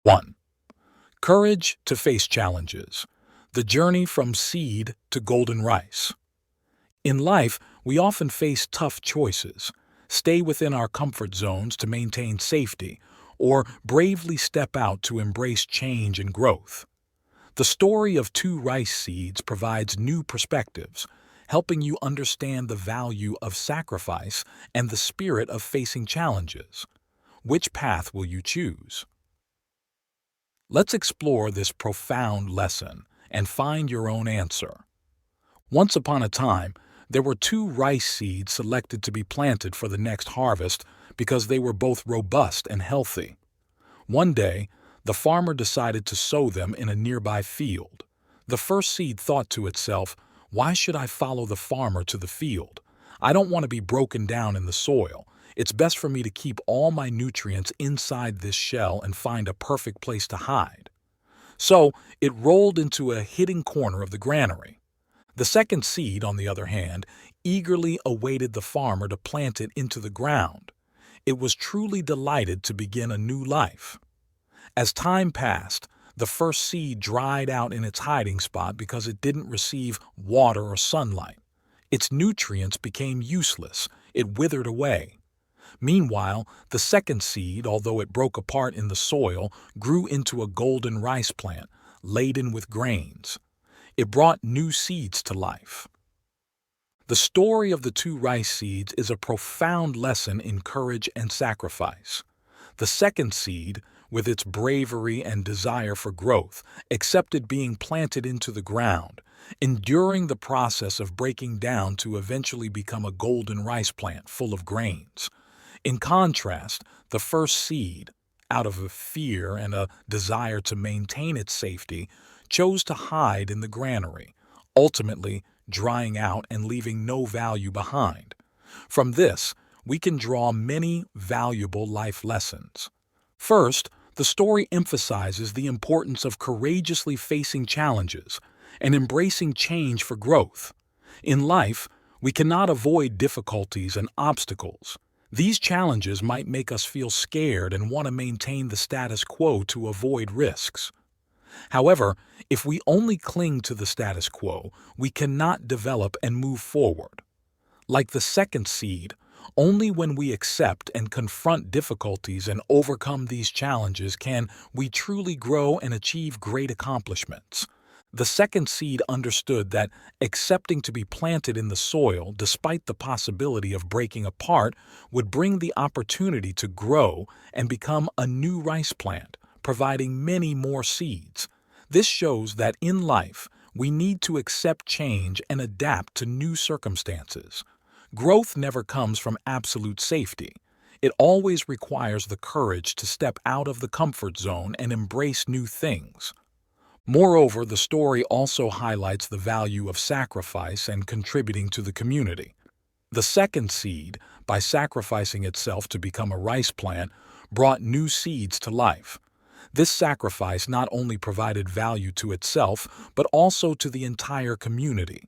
1. Courage to face challenges. The journey from seed to golden rice. In life, we often face tough choices: stay within our comfort zones to maintain safety, or bravely step out to embrace change and growth. The story of two rice seeds provides new perspectives, helping you understand the value of sacrifice and the spirit of facing challenges. Which path will you choose? Let's explore this profound lesson and find your own answer. Once upon a time, there were two rice seeds selected to be planted for the next harvest because they were both robust and healthy. One day, the farmer decided to sow them in a nearby field. The first seed thought to itself, "Why should I follow the farmer to the field? I don't want to be broken down in the soil. It's best for me to keep all my nutrients inside this shell and find a perfect place to hide." So it rolled into a hidden corner of the granary. The second seed, on the other hand, eagerly awaited the farmer to plant it into the ground. It was truly delighted to begin a new life. As time passed, the first seed dried out in its hiding spot because it didn't receive water or sunlight. Its nutrients became useless. It withered away. Meanwhile, the second seed, although it broke apart in the soil, grew into a golden rice plant, laden with grains. It brought new seeds to life. The story of the two rice seeds is a profound lesson in courage and sacrifice. The second seed, with its bravery and desire for growth, accepted being planted into the ground, enduring the process of breaking down to eventually become a golden rice plant full of grains. In contrast, the first seed, out of a fear and a desire to maintain its safety, chose to hide in the granary, ultimately drying out and leaving no value behind. From this, we can draw many valuable life lessons. First, the story emphasizes the importance of courageously facing challenges and embracing change for growth. In life, we cannot avoid difficulties and obstacles. These challenges might make us feel scared and want to maintain the status quo to avoid risks. However, if we only cling to the status quo, we cannot develop and move forward. Like the second seed, only when we accept and confront difficulties and overcome these challenges can we truly grow and achieve great accomplishments. The second seed understood that accepting to be planted in the soil, despite the possibility of breaking apart, would bring the opportunity to grow and become a new rice plant, providing many more seeds. This shows that in life, we need to accept change and adapt to new circumstances. Growth never comes from absolute safety. It always requires the courage to step out of the comfort zone and embrace new things. Moreover, the story also highlights the value of sacrifice and contributing to the community. The second seed, by sacrificing itself to become a rice plant, brought new seeds to life. This sacrifice not only provided value to itself, but also to the entire community.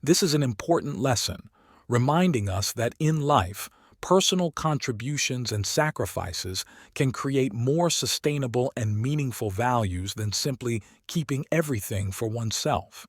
This is an important lesson, reminding us that in life, personal contributions and sacrifices can create more sustainable and meaningful values than simply keeping everything for oneself.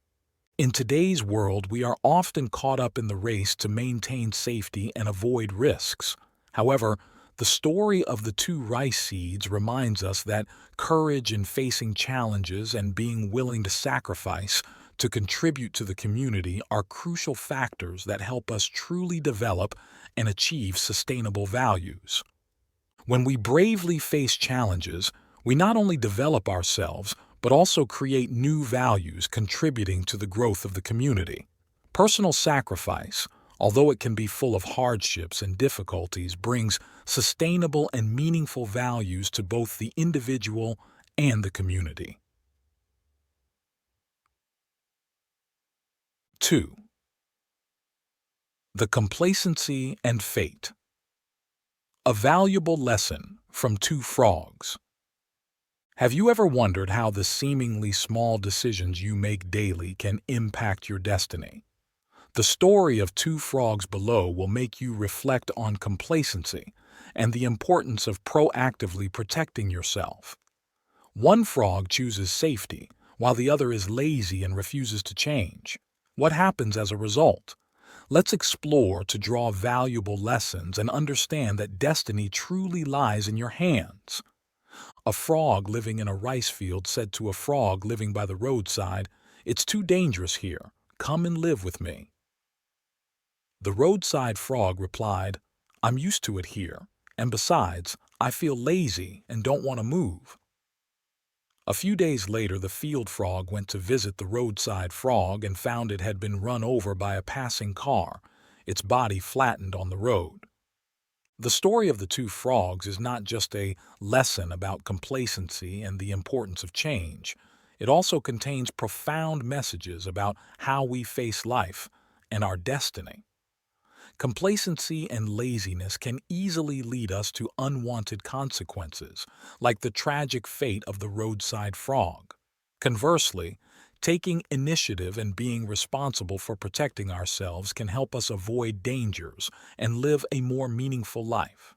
In today's world, we are often caught up in the race to maintain safety and avoid risks. However, the story of the two rice seeds reminds us that courage in facing challenges and being willing to sacrifice to contribute to the community are crucial factors that help us truly develop and achieve sustainable values. When we bravely face challenges, we not only develop ourselves, but also create new values contributing to the growth of the community. Personal sacrifice, although it can be full of hardships and difficulties, brings sustainable and meaningful values to both the individual and the community. 2. The complacency and fate. A valuable lesson from two frogs. Have you ever wondered how the seemingly small decisions you make daily can impact your destiny? The story of two frogs below will make you reflect on complacency and the importance of proactively protecting yourself. One frog chooses safety, while the other is lazy and refuses to change. What happens as a result? Let's explore to draw valuable lessons and understand that destiny truly lies in your hands. A frog living in a rice field said to a frog living by the roadside, "It's too dangerous here. Come and live with me." The roadside frog replied, "I'm used to it here, and besides, I feel lazy and don't want to move." A few days later, the field frog went to visit the roadside frog and found it had been run over by a passing car, its body flattened on the road. The story of the two frogs is not just a lesson about complacency and the importance of change. It also contains profound messages about how we face life and our destiny. Complacency and laziness can easily lead us to unwanted consequences, like the tragic fate of the roadside frog. Conversely, taking initiative and being responsible for protecting ourselves can help us avoid dangers and live a more meaningful life.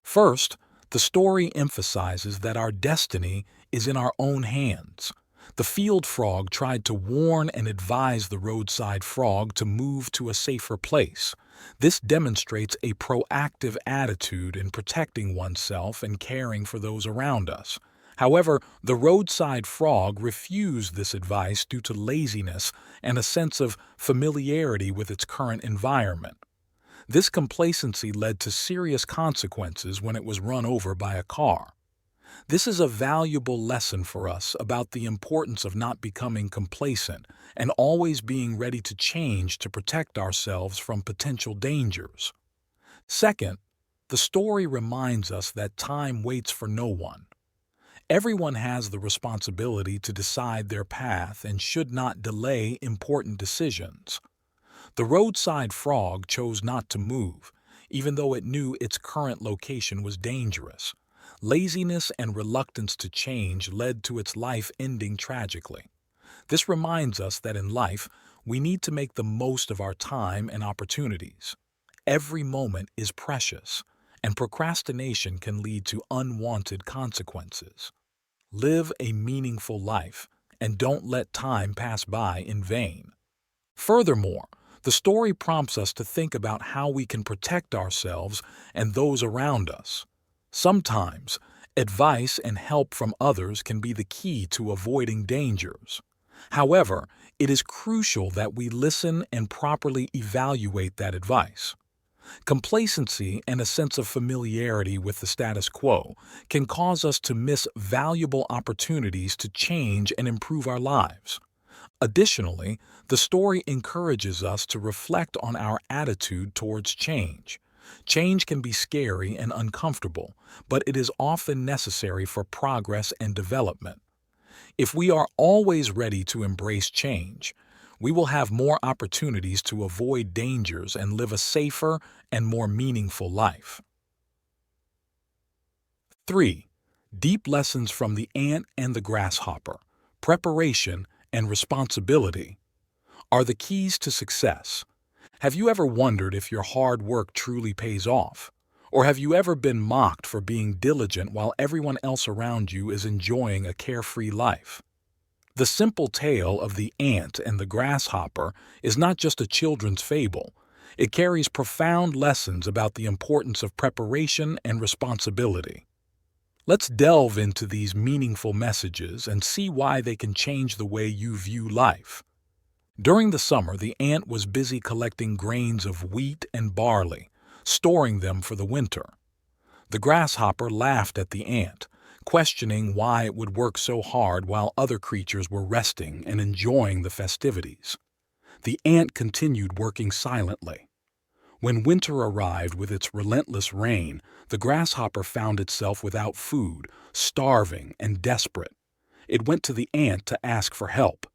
First, the story emphasizes that our destiny is in our own hands. The field frog tried to warn and advise the roadside frog to move to a safer place. This demonstrates a proactive attitude in protecting oneself and caring for those around us. However, the roadside frog refused this advice due to laziness and a sense of familiarity with its current environment. This complacency led to serious consequences when it was run over by a car. This is a valuable lesson for us about the importance of not becoming complacent and always being ready to change to protect ourselves from potential dangers. Second, the story reminds us that time waits for no one. Everyone has the responsibility to decide their path and should not delay important decisions. The roadside frog chose not to move, even though it knew its current location was dangerous. Laziness and reluctance to change led to its life ending tragically. This reminds us that in life, we need to make the most of our time and opportunities. Every moment is precious, and procrastination can lead to unwanted consequences. Live a meaningful life, and don't let time pass by in vain. Furthermore, the story prompts us to think about how we can protect ourselves and those around us. Sometimes, advice and help from others can be the key to avoiding dangers. However, it is crucial that we listen and properly evaluate that advice. Complacency and a sense of familiarity with the status quo can cause us to miss valuable opportunities to change and improve our lives. Additionally, the story encourages us to reflect on our attitude towards change. Change can be scary and uncomfortable, but it is often necessary for progress and development. If we are always ready to embrace change, we will have more opportunities to avoid dangers and live a safer and more meaningful life. 3. Deep lessons from the ant and the grasshopper. Preparation and responsibility are the keys to success. Have you ever wondered if your hard work truly pays off? Or have you ever been mocked for being diligent while everyone else around you is enjoying a carefree life? The simple tale of the ant and the grasshopper is not just a children's fable. It carries profound lessons about the importance of preparation and responsibility. Let's delve into these meaningful messages and see why they can change the way you view life. During the summer, the ant was busy collecting grains of wheat and barley, storing them for the winter. The grasshopper laughed at the ant, questioning why it would work so hard while other creatures were resting and enjoying the festivities. The ant continued working silently. When winter arrived with its relentless rain, the grasshopper found itself without food, starving and desperate. It went to the ant to ask for help.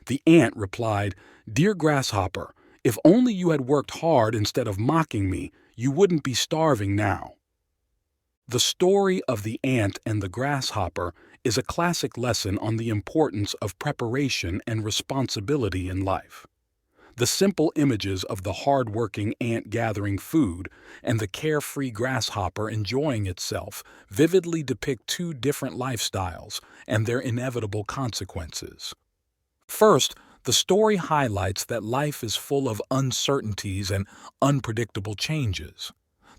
The ant replied, "Dear grasshopper, if only you had worked hard instead of mocking me, you wouldn't be starving now." The story of the ant and the grasshopper is a classic lesson on the importance of preparation and responsibility in life. The simple images of the hard-working ant gathering food and the carefree grasshopper enjoying itself vividly depict two different lifestyles and their inevitable consequences. First, the story highlights that life is full of uncertainties and unpredictable changes.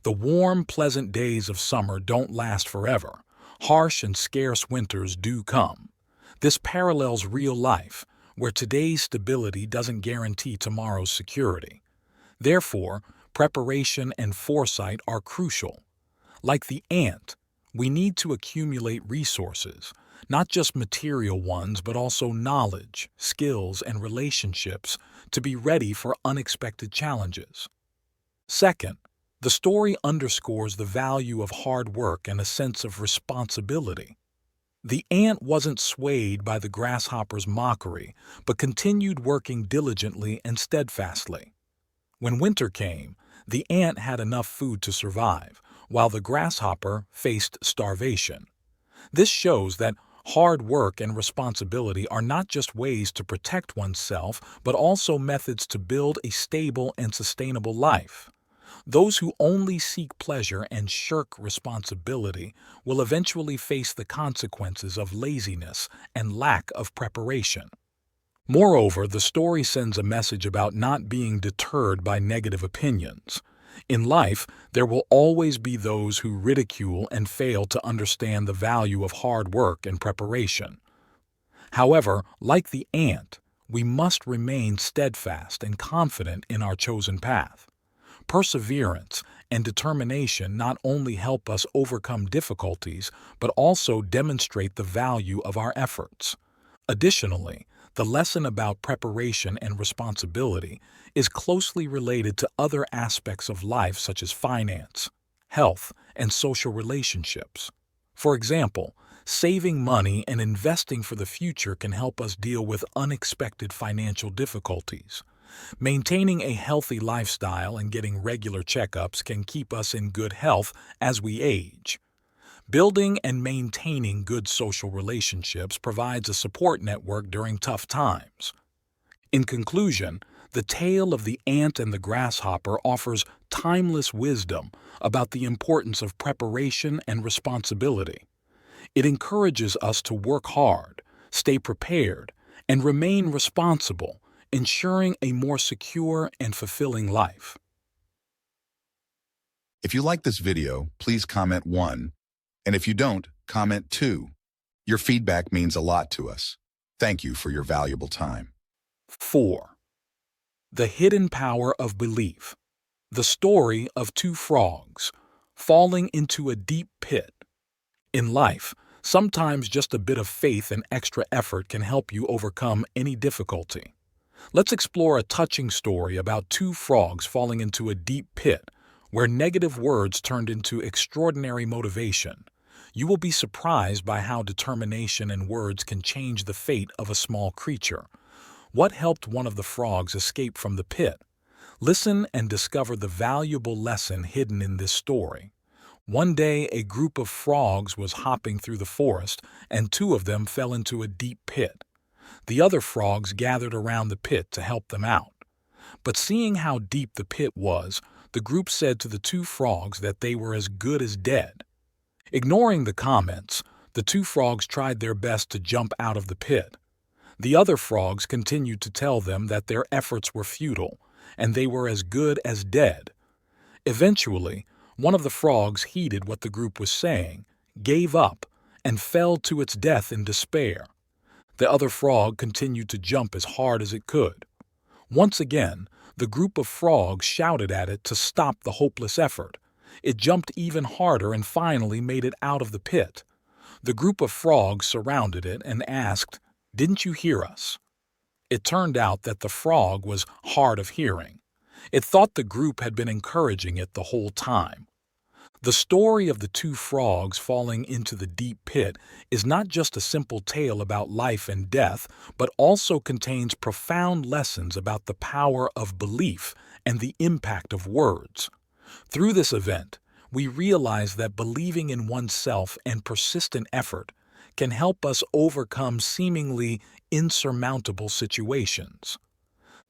The warm, pleasant days of summer don't last forever. Harsh and scarce winters do come. This parallels real life, where today's stability doesn't guarantee tomorrow's security. Therefore, preparation and foresight are crucial. Like the ant, we need to accumulate resources, not just material ones, but also knowledge, skills, and relationships to be ready for unexpected challenges. Second, the story underscores the value of hard work and a sense of responsibility. The ant wasn't swayed by the grasshopper's mockery, but continued working diligently and steadfastly. When winter came, the ant had enough food to survive, while the grasshopper faced starvation. This shows that hard work and responsibility are not just ways to protect oneself, but also methods to build a stable and sustainable life. Those who only seek pleasure and shirk responsibility will eventually face the consequences of laziness and lack of preparation. Moreover, the story sends a message about not being deterred by negative opinions. In life, there will always be those who ridicule and fail to understand the value of hard work and preparation. However, like the ant, we must remain steadfast and confident in our chosen path. Perseverance and determination not only help us overcome difficulties, but also demonstrate the value of our efforts. Additionally, the lesson about preparation and responsibility is closely related to other aspects of life such as finance, health, and social relationships. For example, saving money and investing for the future can help us deal with unexpected financial difficulties. Maintaining a healthy lifestyle and getting regular checkups can keep us in good health as we age. Building and maintaining good social relationships provides a support network during tough times. In conclusion, the tale of the ant and the grasshopper offers timeless wisdom about the importance of preparation and responsibility. It encourages us to work hard, stay prepared, and remain responsible, ensuring a more secure and fulfilling life. If you like this video, please comment 1. And if you don't, comment 2. Your feedback means a lot to us. Thank you for your valuable time. 4. The hidden power of belief. The story of two frogs falling into a deep pit. In life, sometimes just a bit of faith and extra effort can help you overcome any difficulty. Let's explore a touching story about two frogs falling into a deep pit, where negative words turned into extraordinary motivation. You will be surprised by how determination and words can change the fate of a small creature. What helped one of the frogs escape from the pit? Listen and discover the valuable lesson hidden in this story. One day, a group of frogs was hopping through the forest, and two of them fell into a deep pit. The other frogs gathered around the pit to help them out. But seeing how deep the pit was, the group said to the two frogs that they were as good as dead. Ignoring the comments, the two frogs tried their best to jump out of the pit. The other frogs continued to tell them that their efforts were futile, and they were as good as dead. Eventually, one of the frogs heeded what the group was saying, gave up, and fell to its death in despair. The other frog continued to jump as hard as it could. Once again, the group of frogs shouted at it to stop the hopeless effort. It jumped even harder and finally made it out of the pit. The group of frogs surrounded it and asked, "Didn't you hear us?" It turned out that the frog was hard of hearing. It thought the group had been encouraging it the whole time. The story of the two frogs falling into the deep pit is not just a simple tale about life and death, but also contains profound lessons about the power of belief and the impact of words. Through this event, we realize that believing in oneself and persistent effort can help us overcome seemingly insurmountable situations.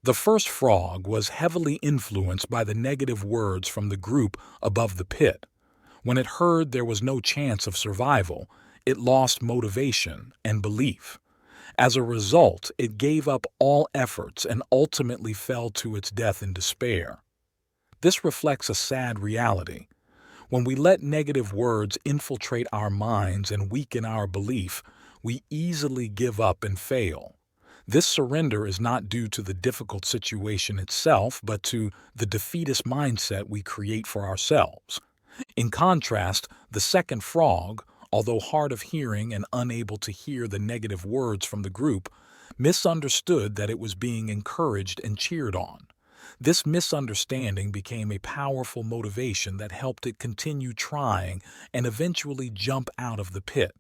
The first frog was heavily influenced by the negative words from the group above the pit. When it heard there was no chance of survival, it lost motivation and belief. As a result, it gave up all efforts and ultimately fell to its death in despair. This reflects a sad reality. When we let negative words infiltrate our minds and weaken our belief, we easily give up and fail. This surrender is not due to the difficult situation itself, but to the defeatist mindset we create for ourselves. In contrast, the second frog, although hard of hearing and unable to hear the negative words from the group, misunderstood that it was being encouraged and cheered on. This misunderstanding became a powerful motivation that helped it continue trying and eventually jump out of the pit.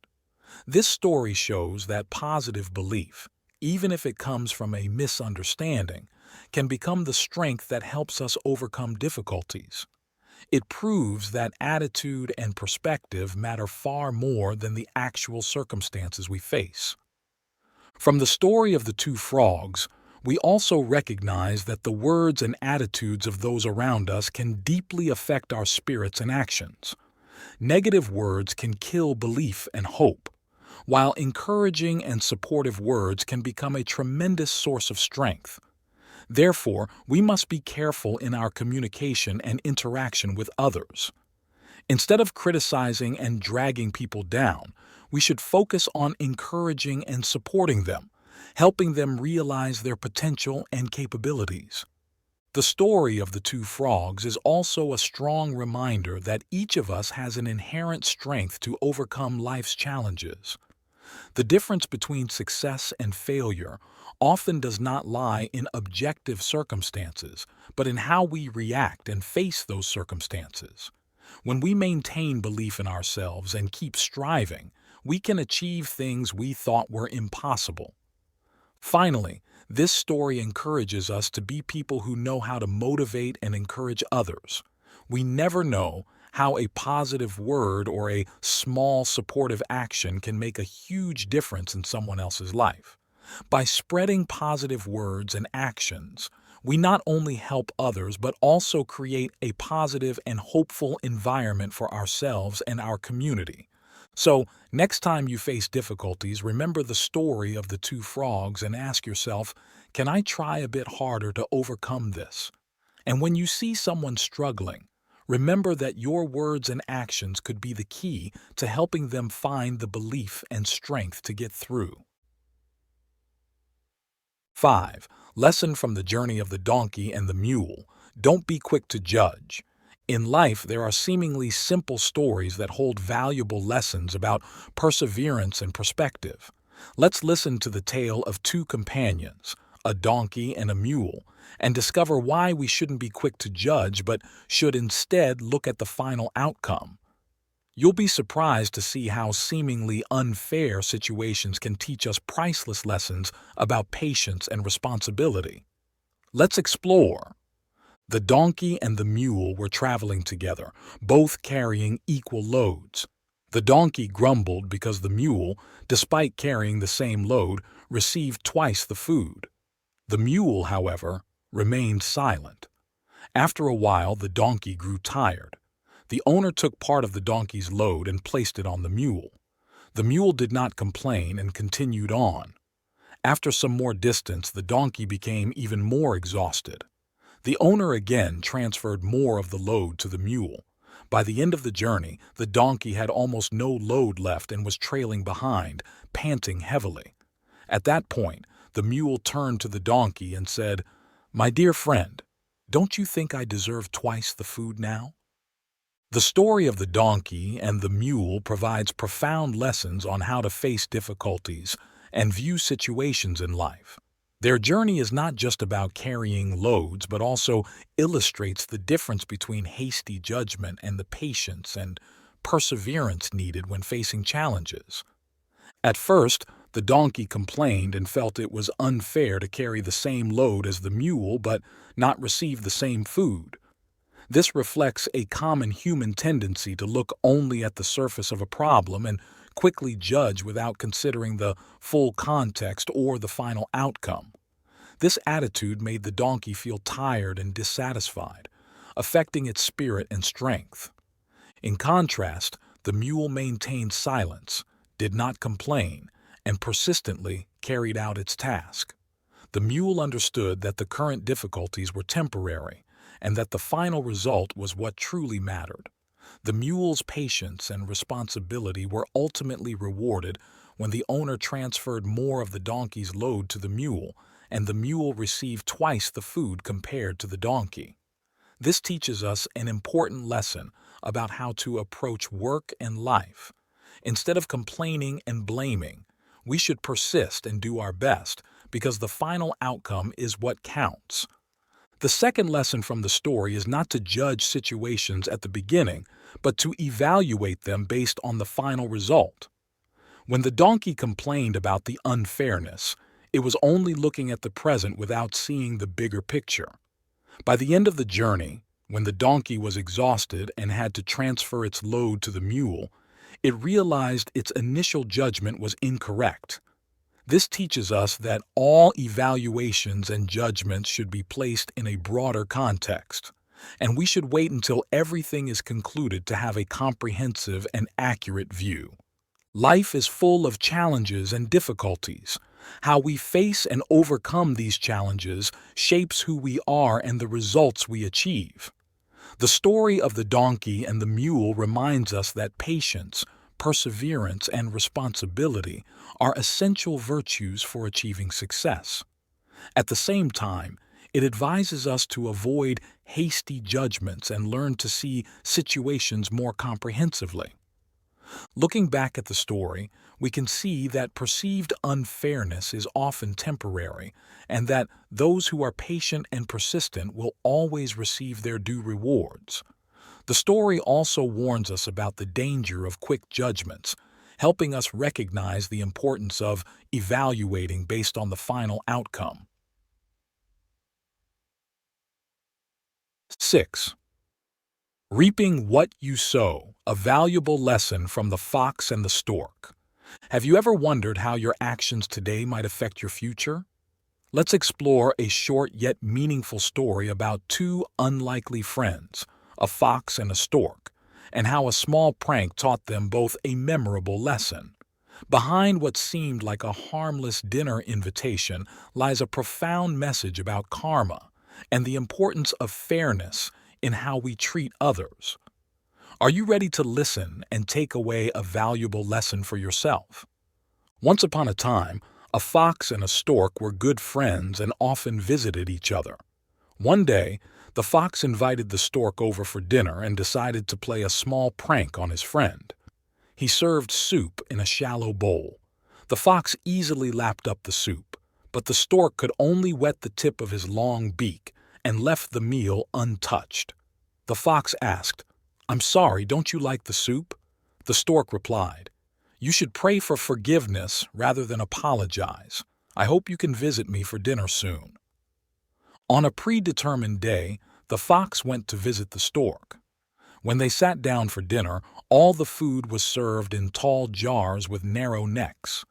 This story shows that positive belief, even if it comes from a misunderstanding, can become the strength that helps us overcome difficulties. It proves that attitude and perspective matter far more than the actual circumstances we face. From the story of the two frogs, we also recognize that the words and attitudes of those around us can deeply affect our spirits and actions. Negative words can kill belief and hope, while encouraging and supportive words can become a tremendous source of strength. Therefore, we must be careful in our communication and interaction with others. Instead of criticizing and dragging people down, we should focus on encouraging and supporting them, helping them realize their potential and capabilities. The story of the two frogs is also a strong reminder that each of us has an inherent strength to overcome life's challenges. The difference between success and failure often does not lie in objective circumstances, but in how we react and face those circumstances. When we maintain belief in ourselves and keep striving, we can achieve things we thought were impossible. Finally, this story encourages us to be people who know how to motivate and encourage others. We never know how a positive word or a small supportive action can make a huge difference in someone else's life. By spreading positive words and actions, we not only help others but also create a positive and hopeful environment for ourselves and our community. So, next time you face difficulties, remember the story of the two frogs and ask yourself, can I try a bit harder to overcome this? And when you see someone struggling, remember that your words and actions could be the key to helping them find the belief and strength to get through. 5. Lesson from the journey of the donkey and the mule. Don't be quick to judge. In life, there are seemingly simple stories that hold valuable lessons about perseverance and perspective. Let's listen to the tale of two companions, a donkey and a mule, and discover why we shouldn't be quick to judge but should instead look at the final outcome. You'll be surprised to see how seemingly unfair situations can teach us priceless lessons about patience and responsibility. Let's explore. The donkey and the mule were traveling together, both carrying equal loads. The donkey grumbled because the mule, despite carrying the same load, received twice the food. The mule, however, remained silent. After a while, the donkey grew tired. The owner took part of the donkey's load and placed it on the mule. The mule did not complain and continued on. After some more distance, the donkey became even more exhausted. The owner again transferred more of the load to the mule. By the end of the journey, the donkey had almost no load left and was trailing behind, panting heavily. At that point, the mule turned to the donkey and said, "My dear friend, don't you think I deserve twice the food now?" The story of the donkey and the mule provides profound lessons on how to face difficulties and view situations in life. Their journey is not just about carrying loads, but also illustrates the difference between hasty judgment and the patience and perseverance needed when facing challenges. At first, the donkey complained and felt it was unfair to carry the same load as the mule but not receive the same food. This reflects a common human tendency to look only at the surface of a problem and quickly judge without considering the full context or the final outcome. This attitude made the donkey feel tired and dissatisfied, affecting its spirit and strength. In contrast, the mule maintained silence, did not complain, and persistently carried out its task. The mule understood that the current difficulties were temporary and that the final result was what truly mattered. The mule's patience and responsibility were ultimately rewarded when the owner transferred more of the donkey's load to the mule, and the mule received twice the food compared to the donkey. This teaches us an important lesson about how to approach work and life. Instead of complaining and blaming, we should persist and do our best because the final outcome is what counts. The second lesson from the story is not to judge situations at the beginning, but to evaluate them based on the final result. When the donkey complained about the unfairness, it was only looking at the present without seeing the bigger picture. By the end of the journey, when the donkey was exhausted and had to transfer its load to the mule, it realized its initial judgment was incorrect. This teaches us that all evaluations and judgments should be placed in a broader context, and we should wait until everything is concluded to have a comprehensive and accurate view. Life is full of challenges and difficulties. How we face and overcome these challenges shapes who we are and the results we achieve. The story of the donkey and the mule reminds us that patience, perseverance, and responsibility are essential virtues for achieving success. At the same time, it advises us to avoid hasty judgments and learn to see situations more comprehensively. Looking back at the story, we can see that perceived unfairness is often temporary, and that those who are patient and persistent will always receive their due rewards. The story also warns us about the danger of quick judgments, helping us recognize the importance of evaluating based on the final outcome. 6. Reaping what you sow, a valuable lesson from the fox and the stork. Have you ever wondered how your actions today might affect your future? Let's explore a short yet meaningful story about two unlikely friends, a fox and a stork, and how a small prank taught them both a memorable lesson. Behind what seemed like a harmless dinner invitation lies a profound message about karma and the importance of fairness in how we treat others. Are you ready to listen and take away a valuable lesson for yourself? Once upon a time, a fox and a stork were good friends and often visited each other. One day, the fox invited the stork over for dinner and decided to play a small prank on his friend. He served soup in a shallow bowl. The fox easily lapped up the soup, but the stork could only wet the tip of his long beak and left the meal untouched. The fox asked, "I'm sorry, don't you like the soup?" The stork replied, "You should pray for forgiveness rather than apologize. I hope you can visit me for dinner soon." On a predetermined day, the fox went to visit the stork. When they sat down for dinner, all the food was served in tall jars with narrow necks.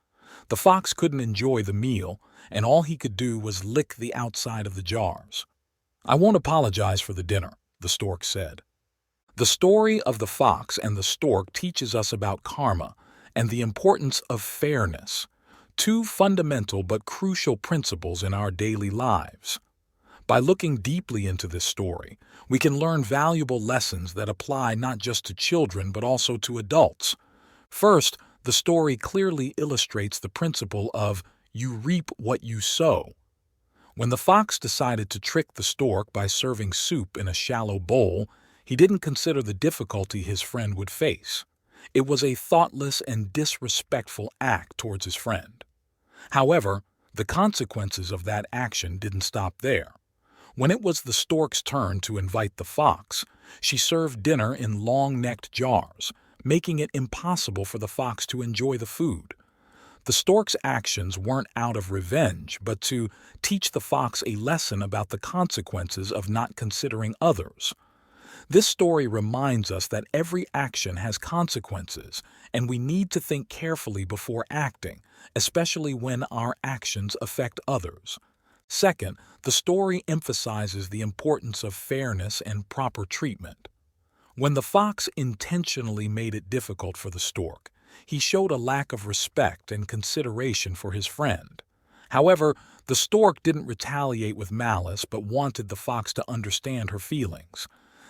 The fox couldn't enjoy the meal, and all he could do was lick the outside of the jars. "I won't apologize for the dinner," the stork said. The story of the fox and the stork teaches us about karma and the importance of fairness, two fundamental but crucial principles in our daily lives. By looking deeply into this story, we can learn valuable lessons that apply not just to children but also to adults. First, the story clearly illustrates the principle of you reap what you sow. When the fox decided to trick the stork by serving soup in a shallow bowl, he didn't consider the difficulty his friend would face. It was a thoughtless and disrespectful act towards his friend. However, the consequences of that action didn't stop there. When it was the stork's turn to invite the fox, she served dinner in long-necked jars, making it impossible for the fox to enjoy the food. The stork's actions weren't out of revenge, but to teach the fox a lesson about the consequences of not considering others. This story reminds us that every action has consequences, and we need to think carefully before acting, especially when our actions affect others. Second, the story emphasizes the importance of fairness and proper treatment. When the fox intentionally made it difficult for the stork, he showed a lack of respect and consideration for his friend. However, the stork didn't retaliate with malice but wanted the fox to understand her feelings.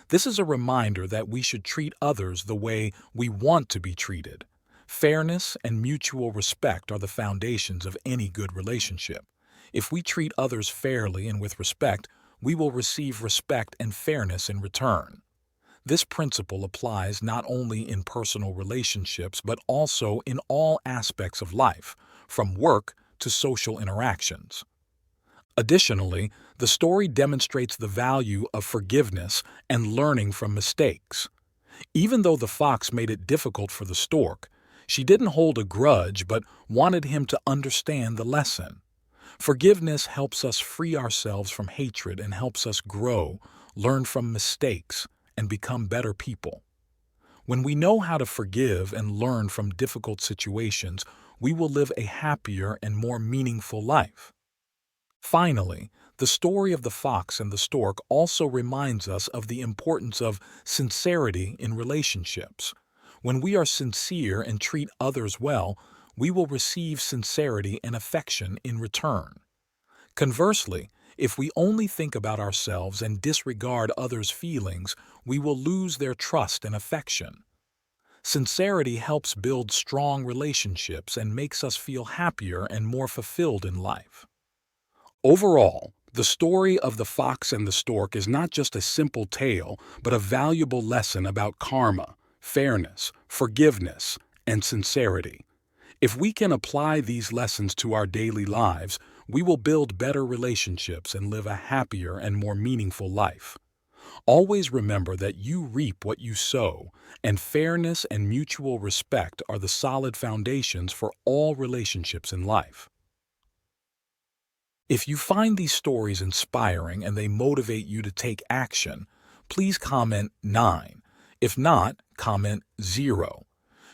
This is a reminder that we should treat others the way we want to be treated. Fairness and mutual respect are the foundations of any good relationship. If we treat others fairly and with respect, we will receive respect and fairness in return. This principle applies not only in personal relationships but also in all aspects of life, from work to social interactions. Additionally, the story demonstrates the value of forgiveness and learning from mistakes. Even though the fox made it difficult for the stork, she didn't hold a grudge but wanted him to understand the lesson. Forgiveness helps us free ourselves from hatred and helps us grow, learn from mistakes, and become better people. When we know how to forgive and learn from difficult situations, we will live a happier and more meaningful life. Finally, the story of the fox and the stork also reminds us of the importance of sincerity in relationships. When we are sincere and treat others well, we will receive sincerity and affection in return. Conversely, if we only think about ourselves and disregard others' feelings, we will lose their trust and affection. Sincerity helps build strong relationships and makes us feel happier and more fulfilled in life. Overall, the story of the fox and the stork is not just a simple tale, but a valuable lesson about karma, fairness, forgiveness, and sincerity. If we can apply these lessons to our daily lives, we will build better relationships and live a happier and more meaningful life. Always remember that you reap what you sow, and fairness and mutual respect are the solid foundations for all relationships in life. If you find these stories inspiring and they motivate you to take action, please comment 9. If not, comment 0.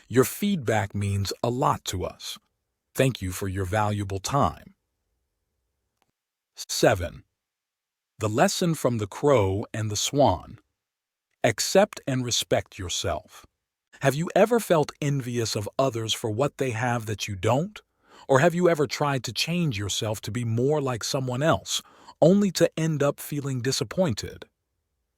Your feedback means a lot to us. Thank you for your valuable time. 7. The lesson from the crow and the swan. Accept and respect yourself. Have you ever felt envious of others for what they have that you don't? Or have you ever tried to change yourself to be more like someone else, only to end up feeling disappointed?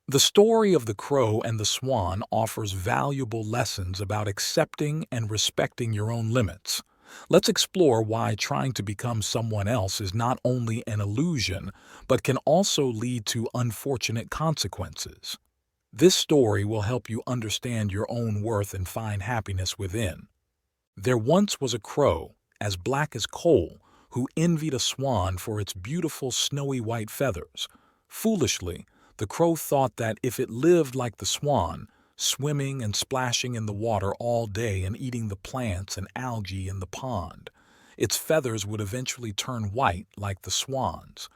The story of the crow and the swan offers valuable lessons about accepting and respecting your own limits. Let's explore why trying to become someone else is not only an illusion, but can also lead to unfortunate consequences. This story will help you understand your own worth and find happiness within. There once was a crow, as black as coal, who envied a swan for its beautiful snowy white feathers. Foolishly, the crow thought that if it lived like the swan, swimming and splashing in the water all day and eating the plants and algae in the pond, its feathers would eventually turn white like the swan's.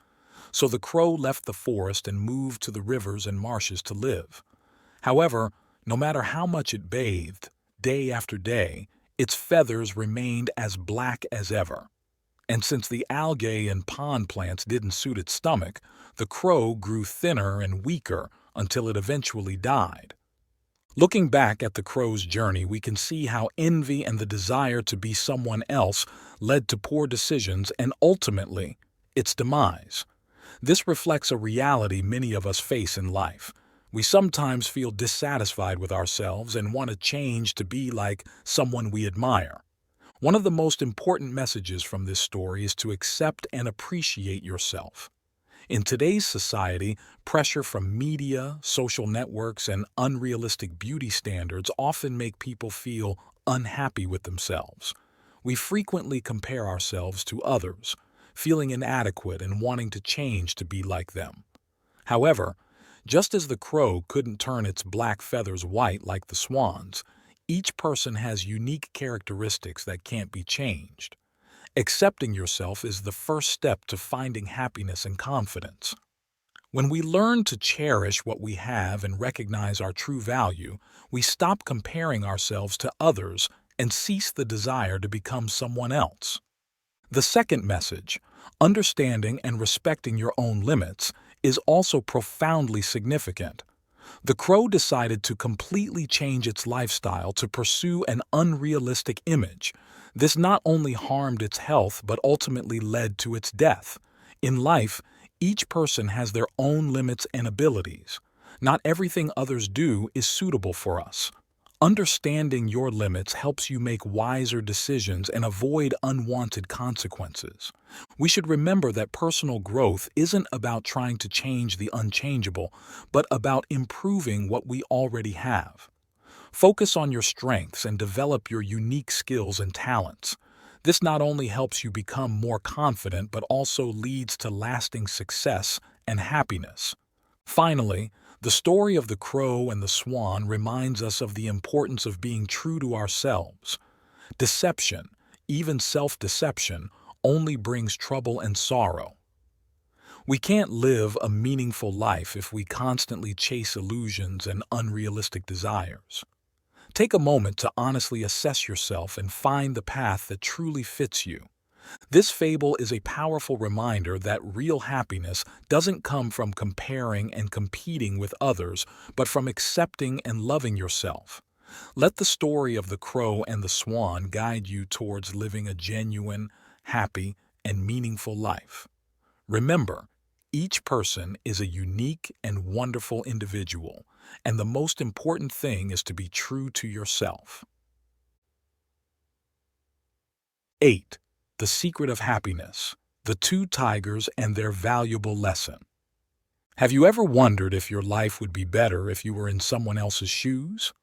So the crow left the forest and moved to the rivers and marshes to live. However, no matter how much it bathed, day after day, its feathers remained as black as ever. And since the algae and pond plants didn't suit its stomach, the crow grew thinner and weaker until it eventually died. Looking back at the crow's journey, we can see how envy and the desire to be someone else led to poor decisions and ultimately its demise. This reflects a reality many of us face in life. We sometimes feel dissatisfied with ourselves and want to change to be like someone we admire. One of the most important messages from this story is to accept and appreciate yourself. In today's society, pressure from media, social networks, and unrealistic beauty standards often make people feel unhappy with themselves. We frequently compare ourselves to others, feeling inadequate and wanting to change to be like them. However, just as the crow couldn't turn its black feathers white like the swan's, each person has unique characteristics that can't be changed. Accepting yourself is the first step to finding happiness and confidence. When we learn to cherish what we have and recognize our true value, we stop comparing ourselves to others and cease the desire to become someone else. The second message, understanding and respecting your own limits, is also profoundly significant. The crow decided to completely change its lifestyle to pursue an unrealistic image. This not only harmed its health but ultimately led to its death. In life, each person has their own limits and abilities. Not everything others do is suitable for us. Understanding your limits helps you make wiser decisions and avoid unwanted consequences. We should remember that personal growth isn't about trying to change the unchangeable, but about improving what we already have. Focus on your strengths and develop your unique skills and talents. This not only helps you become more confident, but also leads to lasting success and happiness. Finally, the story of the crow and the swan reminds us of the importance of being true to ourselves. Deception, even self-deception, only brings trouble and sorrow. We can't live a meaningful life if we constantly chase illusions and unrealistic desires. Take a moment to honestly assess yourself and find the path that truly fits you. This fable is a powerful reminder that real happiness doesn't come from comparing and competing with others, but from accepting and loving yourself. Let the story of the crow and the swan guide you towards living a genuine, happy, and meaningful life. Remember, each person is a unique and wonderful individual, and the most important thing is to be true to yourself. 8. The Secret of Happiness, the Two Tigers and Their Valuable Lesson. Have you ever wondered if your life would be better if you were in someone else's shoes?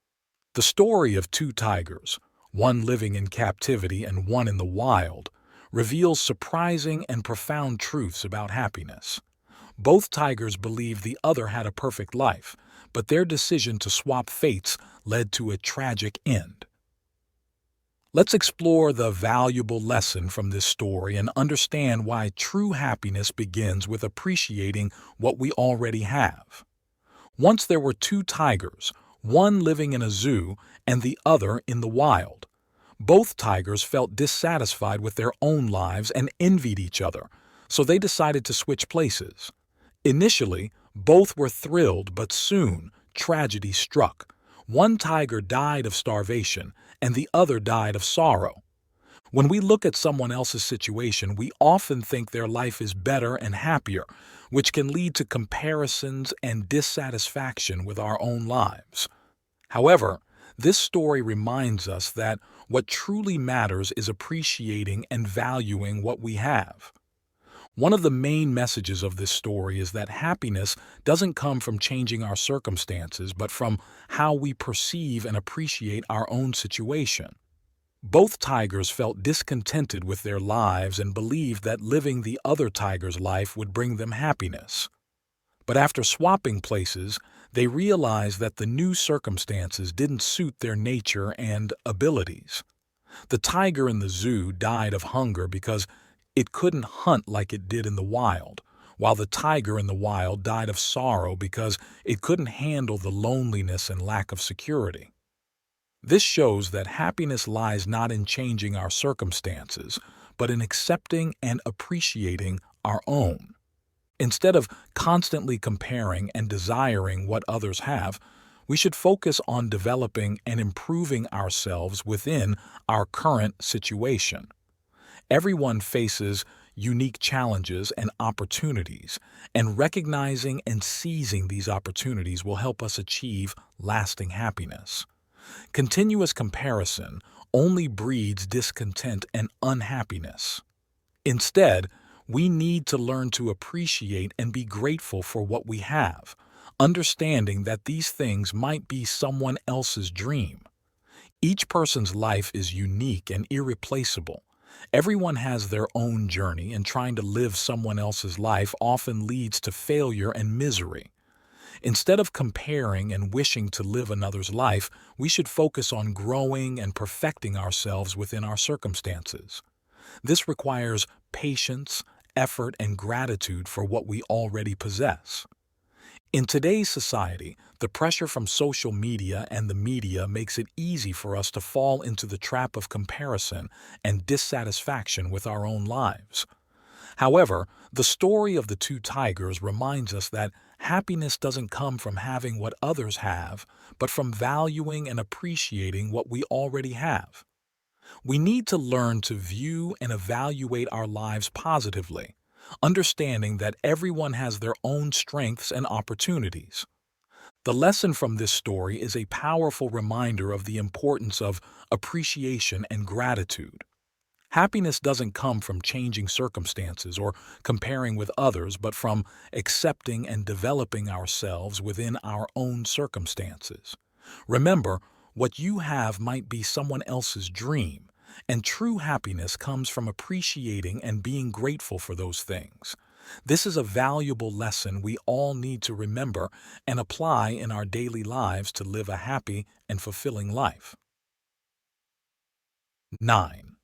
The story of two tigers, one living in captivity and one in the wild, reveals surprising and profound truths about happiness. Both tigers believed the other had a perfect life, but their decision to swap fates led to a tragic end. Let's explore the valuable lesson from this story and understand why true happiness begins with appreciating what we already have. Once there were two tigers, one living in a zoo and the other in the wild. Both tigers felt dissatisfied with their own lives and envied each other, so they decided to switch places. Initially, both were thrilled, but soon tragedy struck. One tiger died of starvation, and the other died of sorrow. When we look at someone else's situation, we often think their life is better and happier, which can lead to comparisons and dissatisfaction with our own lives. However, this story reminds us that what truly matters is appreciating and valuing what we have. One of the main messages of this story is that happiness doesn't come from changing our circumstances, but from how we perceive and appreciate our own situation. Both tigers felt discontented with their lives and believed that living the other tiger's life would bring them happiness. But after swapping places, they realized that the new circumstances didn't suit their nature and abilities. The tiger in the zoo died of hunger because it couldn't hunt like it did in the wild, while the tiger in the wild died of sorrow because it couldn't handle the loneliness and lack of security. This shows that happiness lies not in changing our circumstances, but in accepting and appreciating our own. Instead of constantly comparing and desiring what others have, we should focus on developing and improving ourselves within our current situation. Everyone faces unique challenges and opportunities, and recognizing and seizing these opportunities will help us achieve lasting happiness. Continuous comparison only breeds discontent and unhappiness. Instead, we need to learn to appreciate and be grateful for what we have, understanding that these things might be someone else's dream. Each person's life is unique and irreplaceable. Everyone has their own journey, and trying to live someone else's life often leads to failure and misery. Instead of comparing and wishing to live another's life, we should focus on growing and perfecting ourselves within our circumstances. This requires patience, effort, and gratitude for what we already possess. In today's society, the pressure from social media and the media makes it easy for us to fall into the trap of comparison and dissatisfaction with our own lives. However, the story of the two tigers reminds us that happiness doesn't come from having what others have, but from valuing and appreciating what we already have. We need to learn to view and evaluate our lives positively, understanding that everyone has their own strengths and opportunities. The lesson from this story is a powerful reminder of the importance of appreciation and gratitude. Happiness doesn't come from changing circumstances or comparing with others, but from accepting and developing ourselves within our own circumstances. Remember, what you have might be someone else's dream, and true happiness comes from appreciating and being grateful for those things. This is a valuable lesson we all need to remember and apply in our daily lives to live a happy and fulfilling life. 9.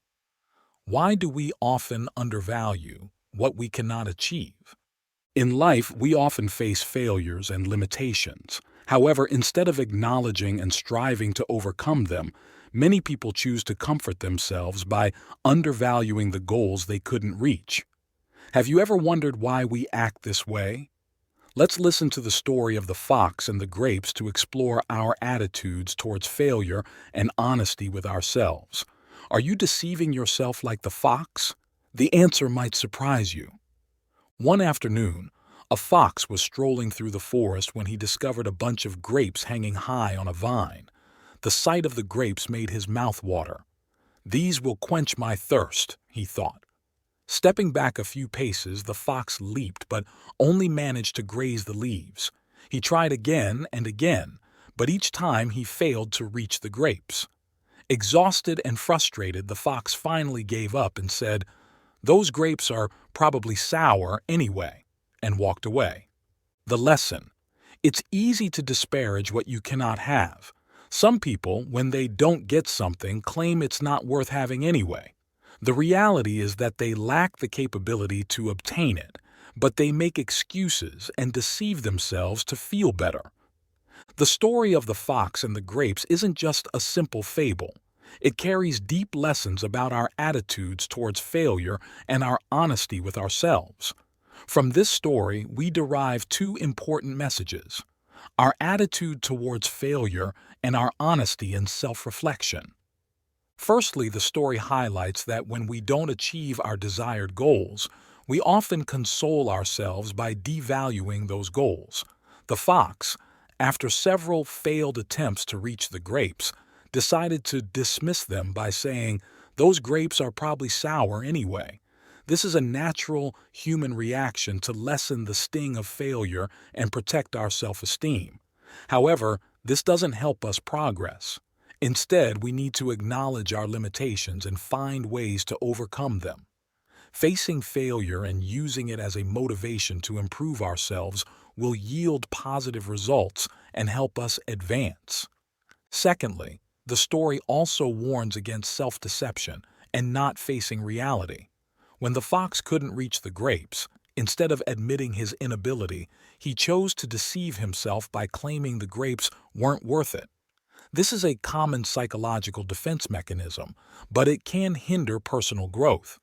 Why do we often undervalue what we cannot achieve? In life, we often face failures and limitations. However, instead of acknowledging and striving to overcome them, many people choose to comfort themselves by undervaluing the goals they couldn't reach. Have you ever wondered why we act this way? Let's listen to the story of the fox and the grapes to explore our attitudes towards failure and honesty with ourselves. Are you deceiving yourself like the fox? The answer might surprise you. One afternoon, a fox was strolling through the forest when he discovered a bunch of grapes hanging high on a vine. The sight of the grapes made his mouth water. "These will quench my thirst," he thought. Stepping back a few paces, the fox leaped, but only managed to graze the leaves. He tried again and again, but each time he failed to reach the grapes. Exhausted and frustrated, the fox finally gave up and said, "Those grapes are probably sour anyway," and walked away. The lesson: it's easy to disparage what you cannot have. Some people, when they don't get something, claim it's not worth having anyway. The reality is that they lack the capability to obtain it, but they make excuses and deceive themselves to feel better. The story of the fox and the grapes isn't just a simple fable. It carries deep lessons about our attitudes towards failure and our honesty with ourselves. From this story, we derive two important messages: our attitude towards failure and our honesty and self-reflection. Firstly, the story highlights that when we don't achieve our desired goals, we often console ourselves by devaluing those goals. The fox, after several failed attempts to reach the grapes, decided to dismiss them by saying, "Those grapes are probably sour anyway." This is a natural human reaction to lessen the sting of failure and protect our self-esteem. However, this doesn't help us progress. Instead, we need to acknowledge our limitations and find ways to overcome them. Facing failure and using it as a motivation to improve ourselves will yield positive results and help us advance. Secondly, the story also warns against self-deception and not facing reality. When the fox couldn't reach the grapes, instead of admitting his inability, he chose to deceive himself by claiming the grapes weren't worth it. This is a common psychological defense mechanism, but it can hinder personal growth.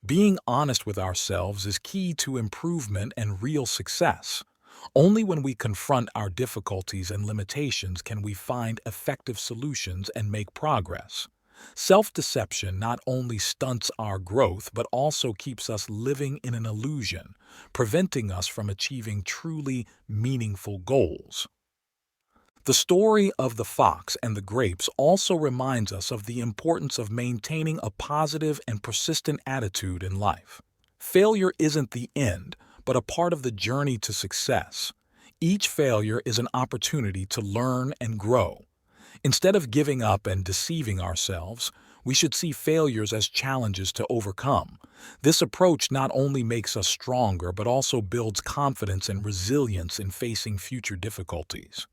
Being honest with ourselves is key to improvement and real success. Only when we confront our difficulties and limitations can we find effective solutions and make progress. Self-deception not only stunts our growth but also keeps us living in an illusion, preventing us from achieving truly meaningful goals. The story of the fox and the grapes also reminds us of the importance of maintaining a positive and persistent attitude in life. Failure isn't the end, but a part of the journey to success. Each failure is an opportunity to learn and grow. Instead of giving up and deceiving ourselves, we should see failures as challenges to overcome. This approach not only makes us stronger, but also builds confidence and resilience in facing future difficulties.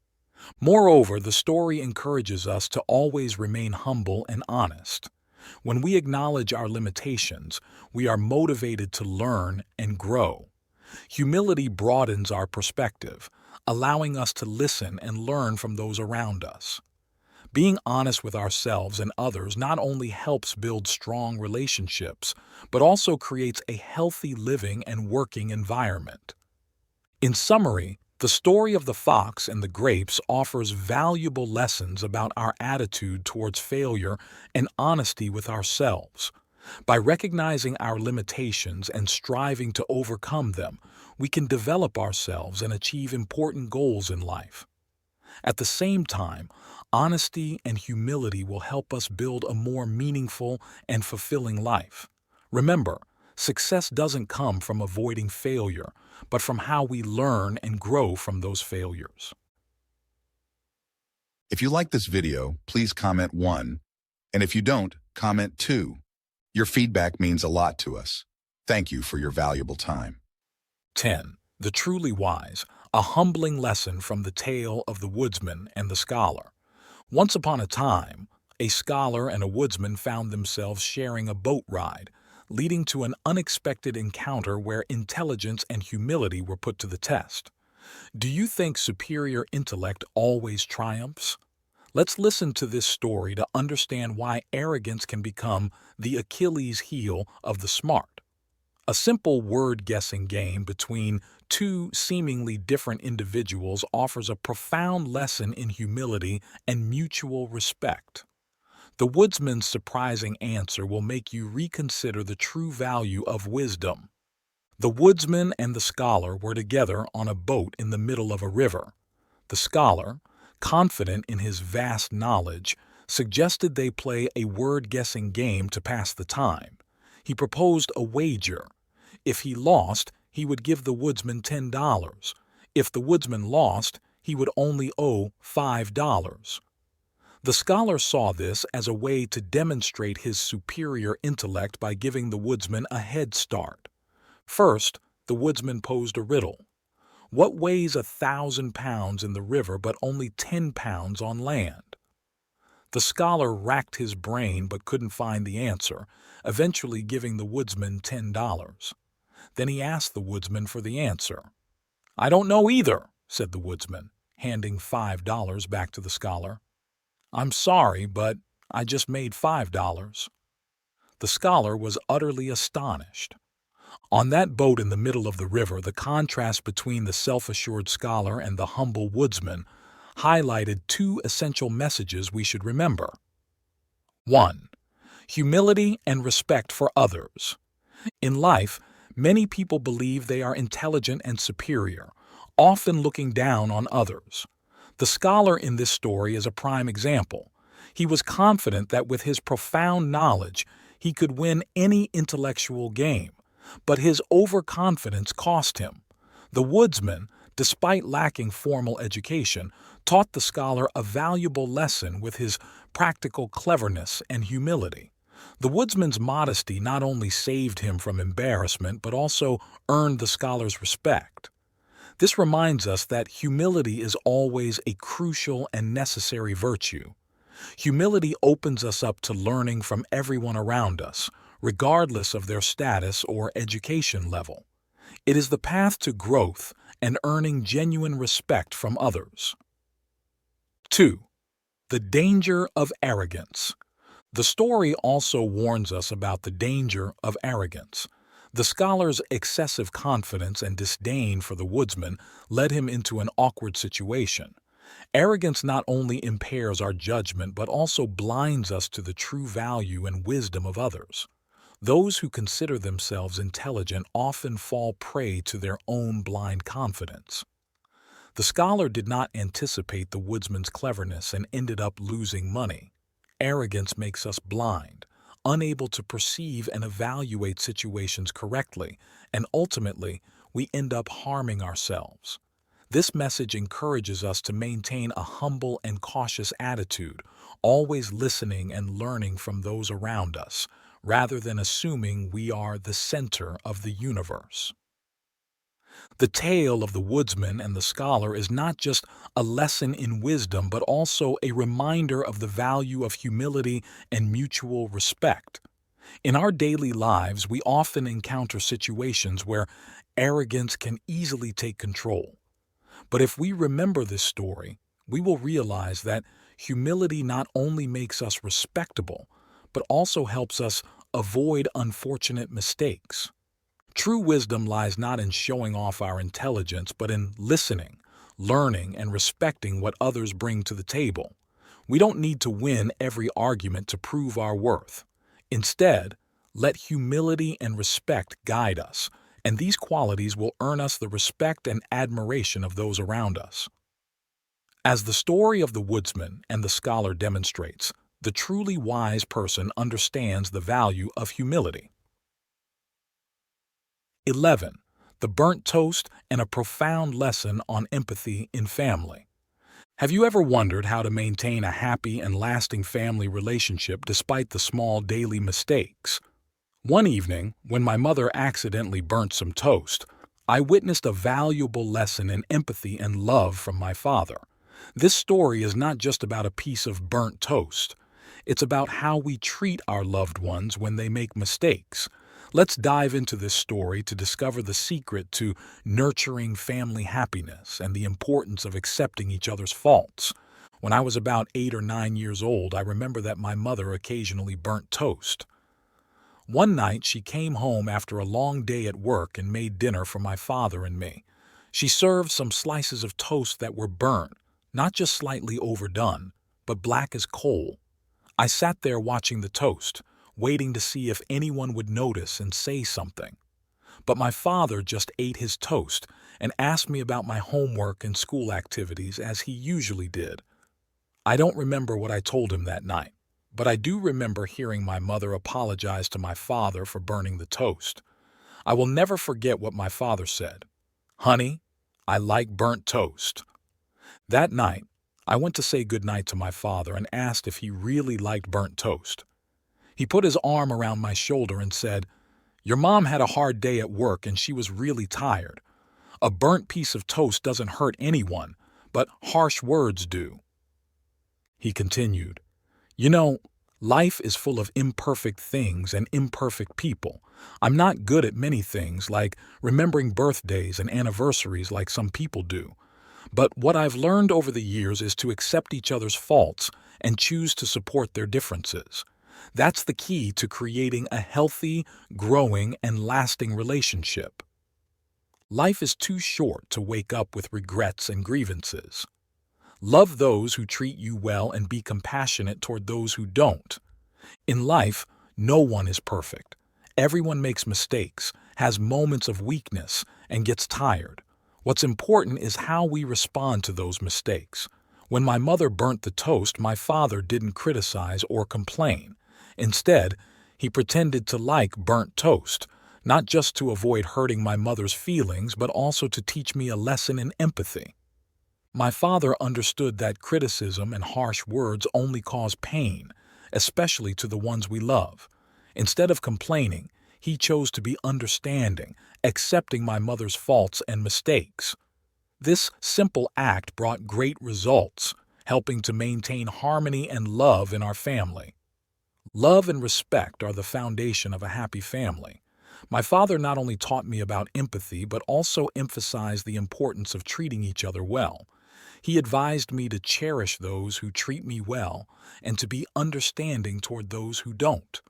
Moreover, the story encourages us to always remain humble and honest. When we acknowledge our limitations, we are motivated to learn and grow. Humility broadens our perspective, allowing us to listen and learn from those around us. Being honest with ourselves and others not only helps build strong relationships, but also creates a healthy living and working environment. In summary, the story of the fox and the grapes offers valuable lessons about our attitude towards failure and honesty with ourselves. By recognizing our limitations and striving to overcome them, we can develop ourselves and achieve important goals in life. At the same time, honesty and humility will help us build a more meaningful and fulfilling life. Remember, success doesn't come from avoiding failure, but from how we learn and grow from those failures. If you like this video, please comment 1. And if you don't, comment 2. Your feedback means a lot to us. Thank you for your valuable time. 10. The Truly Wise, a humbling lesson from the tale of the woodsman and the scholar. Once upon a time, a scholar and a woodsman found themselves sharing a boat ride, leading to an unexpected encounter where intelligence and humility were put to the test. Do you think superior intellect always triumphs? Let's listen to this story to understand why arrogance can become the Achilles heel of the smart. A simple word-guessing game between two seemingly different individuals offers a profound lesson in humility and mutual respect. The woodsman's surprising answer will make you reconsider the true value of wisdom. The woodsman and the scholar were together on a boat in the middle of a river. The scholar, confident in his vast knowledge, suggested they play a word-guessing game to pass the time. He proposed a wager. If he lost, he would give the woodsman $10. If the woodsman lost, he would only owe $5. The scholar saw this as a way to demonstrate his superior intellect by giving the woodsman a head start. First, the woodsman posed a riddle. What weighs 1,000 pounds in the river but only 10 pounds on land? The scholar racked his brain but couldn't find the answer, eventually giving the woodsman $10. Then he asked the woodsman for the answer. "I don't know either," said the woodsman, handing $5 back to the scholar. "I'm sorry, but I just made $5. The scholar was utterly astonished. On that boat in the middle of the river, the contrast between the self-assured scholar and the humble woodsman highlighted two essential messages we should remember. 1. Humility and respect for others. In life, many people believe they are intelligent and superior, often looking down on others. The scholar in this story is a prime example. He was confident that with his profound knowledge, he could win any intellectual game, but his overconfidence cost him. The woodsman, despite lacking formal education, taught the scholar a valuable lesson with his practical cleverness and humility. The woodsman's modesty not only saved him from embarrassment but also earned the scholar's respect. This reminds us that humility is always a crucial and necessary virtue. Humility opens us up to learning from everyone around us, regardless of their status or education level. It is the path to growth and earning genuine respect from others. 2. The danger of arrogance. The story also warns us about the danger of arrogance. The scholar's excessive confidence and disdain for the woodsman led him into an awkward situation. Arrogance not only impairs our judgment but also blinds us to the true value and wisdom of others. Those who consider themselves intelligent often fall prey to their own blind confidence. The scholar did not anticipate the woodsman's cleverness and ended up losing money. Arrogance makes us blind, unable to perceive and evaluate situations correctly, and ultimately, we end up harming ourselves. This message encourages us to maintain a humble and cautious attitude, always listening and learning from those around us, rather than assuming we are the center of the universe. The tale of the woodsman and the scholar is not just a lesson in wisdom, but also a reminder of the value of humility and mutual respect. In our daily lives, we often encounter situations where arrogance can easily take control. But if we remember this story, we will realize that humility not only makes us respectable, but also helps us avoid unfortunate mistakes. True wisdom lies not in showing off our intelligence, but in listening, learning, and respecting what others bring to the table. We don't need to win every argument to prove our worth. Instead, let humility and respect guide us, and these qualities will earn us the respect and admiration of those around us. As the story of the woodsman and the scholar demonstrates, the truly wise person understands the value of humility. 11. The burnt toast and a profound lesson on empathy in family. Have you ever wondered how to maintain a happy and lasting family relationship despite the small daily mistakes? One evening, when my mother accidentally burnt some toast, I witnessed a valuable lesson in empathy and love from my father. This story is not just about a piece of burnt toast. It's about how we treat our loved ones when they make mistakes. Let's dive into this story to discover the secret to nurturing family happiness and the importance of accepting each other's faults. When I was about 8 or 9 years old, I remember that my mother occasionally burnt toast. One night, she came home after a long day at work and made dinner for my father and me. She served some slices of toast that were burnt, not just slightly overdone, but black as coal. I sat there watching the toast, waiting to see if anyone would notice and say something. But my father just ate his toast and asked me about my homework and school activities as he usually did. I don't remember what I told him that night, but I do remember hearing my mother apologize to my father for burning the toast. I will never forget what my father said. "Honey, I like burnt toast." That night, I went to say goodnight to my father and asked if he really liked burnt toast. He put his arm around my shoulder and said, "Your mom had a hard day at work and she was really tired. A burnt piece of toast doesn't hurt anyone, but harsh words do." He continued, "You know, life is full of imperfect things and imperfect people. I'm not good at many things, like remembering birthdays and anniversaries like some people do. But what I've learned over the years is to accept each other's faults and choose to support their differences. That's the key to creating a healthy, growing, and lasting relationship. Life is too short to wake up with regrets and grievances. Love those who treat you well and be compassionate toward those who don't. In life, no one is perfect. Everyone makes mistakes, has moments of weakness, and gets tired. What's important is how we respond to those mistakes. When my mother burnt the toast, my father didn't criticize or complain. Instead, he pretended to like burnt toast, not just to avoid hurting my mother's feelings, but also to teach me a lesson in empathy. My father understood that criticism and harsh words only cause pain, especially to the ones we love. Instead of complaining, he chose to be understanding, accepting my mother's faults and mistakes. This simple act brought great results, helping to maintain harmony and love in our family. Love and respect are the foundation of a happy family. My father not only taught me about empathy, but also emphasized the importance of treating each other well. He advised me to cherish those who treat me well and to be understanding toward those who don't.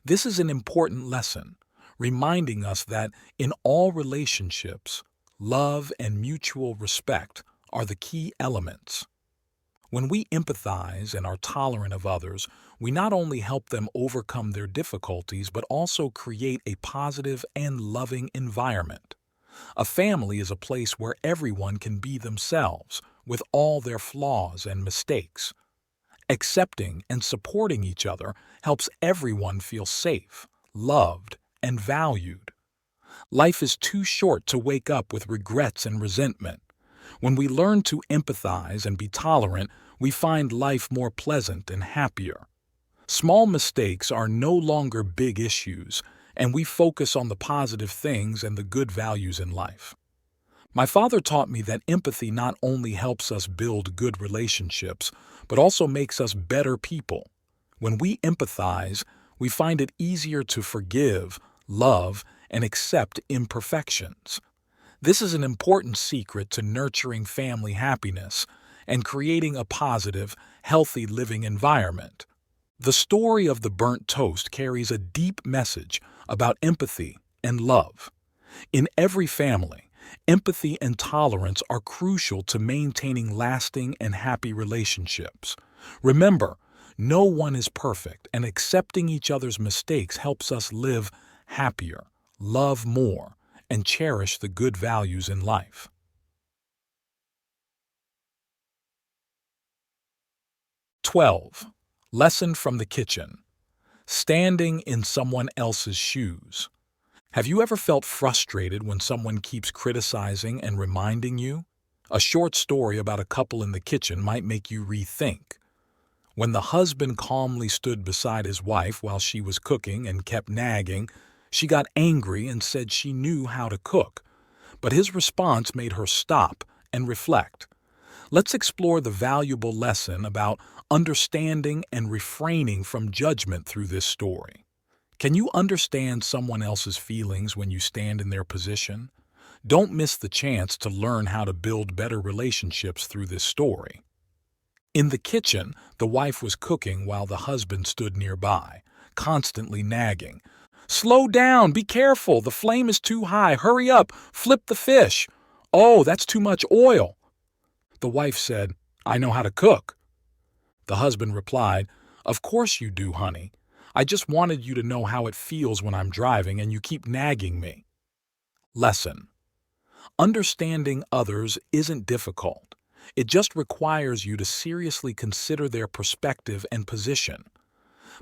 This is an important lesson, reminding us that in all relationships, love and mutual respect are the key elements. When we empathize and are tolerant of others, we not only help them overcome their difficulties, but also create a positive and loving environment. A family is a place where everyone can be themselves, with all their flaws and mistakes. Accepting and supporting each other helps everyone feel safe, loved, and valued. Life is too short to wake up with regrets and resentment. When we learn to empathize and be tolerant, we find life more pleasant and happier. Small mistakes are no longer big issues, and we focus on the positive things and the good values in life. My father taught me that empathy not only helps us build good relationships, but also makes us better people. When we empathize, we find it easier to forgive, love, and accept imperfections. This is an important secret to nurturing family happiness and creating a positive, healthy living environment. The story of the burnt toast carries a deep message about empathy and love. In every family, empathy and tolerance are crucial to maintaining lasting and happy relationships. Remember, no one is perfect, and accepting each other's mistakes helps us live happier, love more, and cherish the good values in life. 12. Lesson from the kitchen. Standing in someone else's shoes. Have you ever felt frustrated when someone keeps criticizing and reminding you? A short story about a couple in the kitchen might make you rethink. When the husband calmly stood beside his wife while she was cooking and kept nagging, she got angry and said she knew how to cook. But his response made her stop and reflect. Let's explore the valuable lesson about understanding and refraining from judgment through this story. Can you understand someone else's feelings when you stand in their position? Don't miss the chance to learn how to build better relationships through this story. In the kitchen, the wife was cooking while the husband stood nearby, constantly nagging. "Slow down, be careful, the flame is too high, hurry up, flip the fish. Oh, that's too much oil." The wife said, "I know how to cook." The husband replied, "Of course you do, honey. I just wanted you to know how it feels when I'm driving and you keep nagging me." Lesson. Understanding others isn't difficult. It just requires you to seriously consider their perspective and position.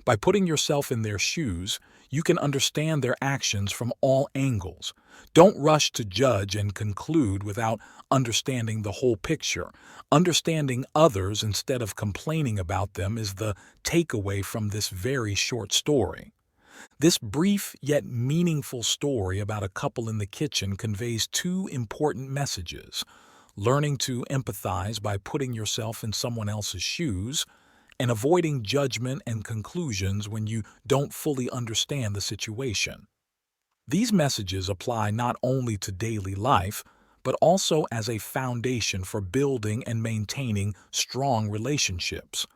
By putting yourself in their shoes, you can understand their actions from all angles. Don't rush to judge and conclude without understanding the whole picture. Understanding others instead of complaining about them is the takeaway from this very short story. This brief yet meaningful story about a couple in the kitchen conveys two important messages: learning to empathize by putting yourself in someone else's shoes, and avoiding judgment and conclusions when you don't fully understand the situation. These messages apply not only to daily life, but also as a foundation for building and maintaining strong relationships.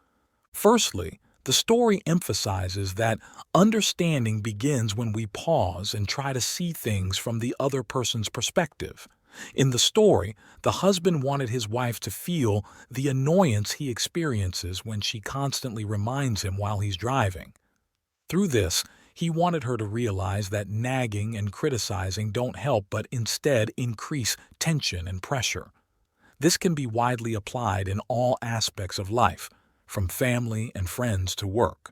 Firstly, the story emphasizes that understanding begins when we pause and try to see things from the other person's perspective. In the story, the husband wanted his wife to feel the annoyance he experiences when she constantly reminds him while he's driving. Through this, he wanted her to realize that nagging and criticizing don't help but instead increase tension and pressure. This can be widely applied in all aspects of life, from family and friends to work.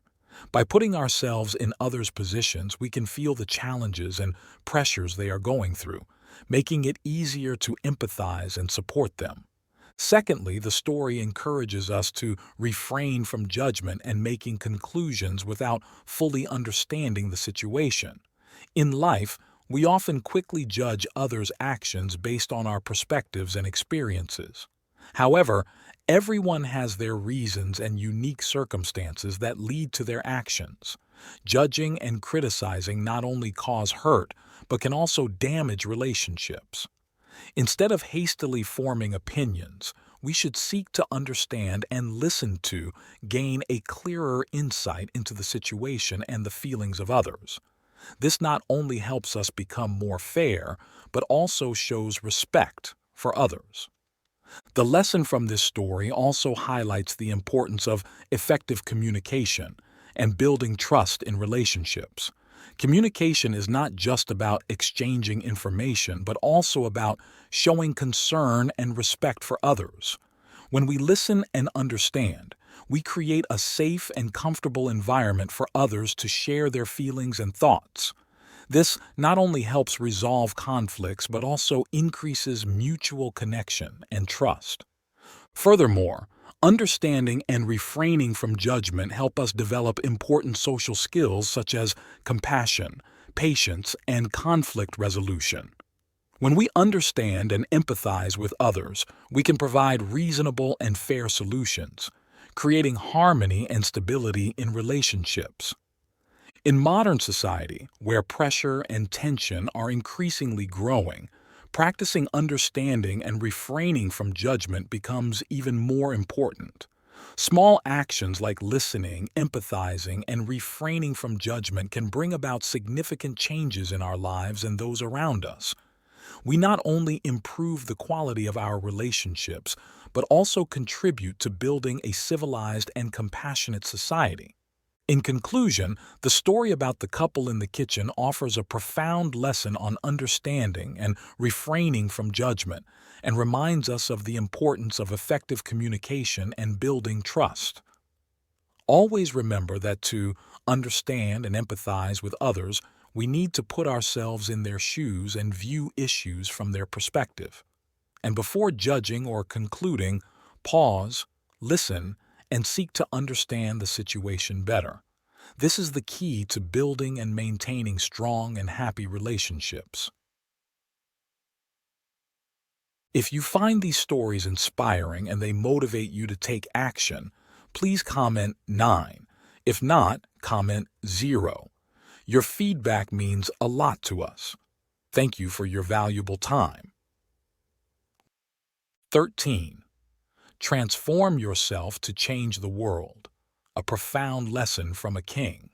By putting ourselves in others' positions, we can feel the challenges and pressures they are going through, making it easier to empathize and support them. Secondly, the story encourages us to refrain from judgment and making conclusions without fully understanding the situation. In life, we often quickly judge others' actions based on our perspectives and experiences. However, everyone has their reasons and unique circumstances that lead to their actions. Judging and criticizing not only cause hurt, but can also damage relationships. Instead of hastily forming opinions, we should seek to understand and listen to gain a clearer insight into the situation and the feelings of others. This not only helps us become more fair, but also shows respect for others. The lesson from this story also highlights the importance of effective communication and building trust in relationships. Communication is not just about exchanging information, but also about showing concern and respect for others. When we listen and understand, we create a safe and comfortable environment for others to share their feelings and thoughts. This not only helps resolve conflicts, but also increases mutual connection and trust. Furthermore, understanding and refraining from judgment help us develop important social skills such as compassion, patience, and conflict resolution. When we understand and empathize with others, we can provide reasonable and fair solutions, creating harmony and stability in relationships. In modern society, where pressure and tension are increasingly growing, Practicing understanding and refraining from judgment becomes even more important. Small actions like listening, empathizing, and refraining from judgment can bring about significant changes in our lives and those around us. We not only improve the quality of our relationships, but also contribute to building a civilized and compassionate society. In conclusion, the story about the couple in the kitchen offers a profound lesson on understanding and refraining from judgment, and reminds us of the importance of effective communication and building trust. Always remember that to understand and empathize with others, we need to put ourselves in their shoes and view issues from their perspective. And before judging or concluding, pause, listen, and seek to understand the situation better. This is the key to building and maintaining strong and happy relationships. If you find these stories inspiring and they motivate you to take action, please comment 9. If not, comment 0. Your feedback means a lot to us. Thank you for your valuable time. 13. Transform yourself to change the world. A profound lesson from a king.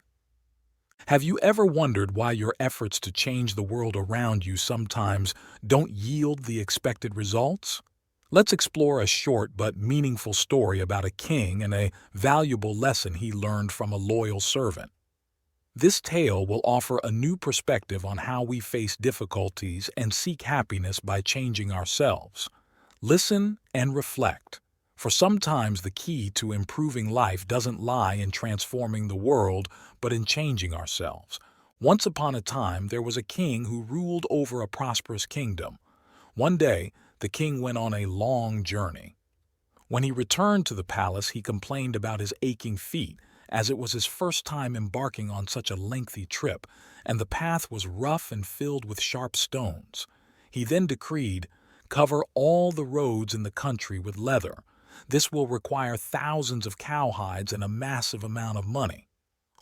Have you ever wondered why your efforts to change the world around you sometimes don't yield the expected results? Let's explore a short but meaningful story about a king and a valuable lesson he learned from a loyal servant. This tale will offer a new perspective on how we face difficulties and seek happiness by changing ourselves. Listen and reflect, for sometimes the key to improving life doesn't lie in transforming the world, but in changing ourselves. Once upon a time, there was a king who ruled over a prosperous kingdom. One day, the king went on a long journey. When he returned to the palace, he complained about his aching feet, as it was his first time embarking on such a lengthy trip, and the path was rough and filled with sharp stones. He then decreed, "Cover all the roads in the country with leather. This will require thousands of cowhides and a massive amount of money."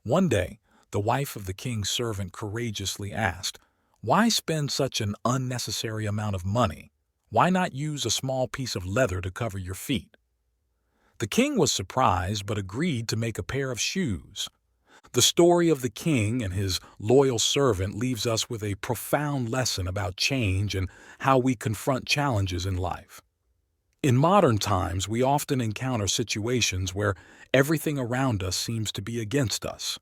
One day, the wife of the king's servant courageously asked, "Why spend such an unnecessary amount of money? Why not use a small piece of leather to cover your feet?" The king was surprised but agreed to make a pair of shoes. The story of the king and his loyal servant leaves us with a profound lesson about change and how we confront challenges in life. In modern times, we often encounter situations where everything around us seems to be against us.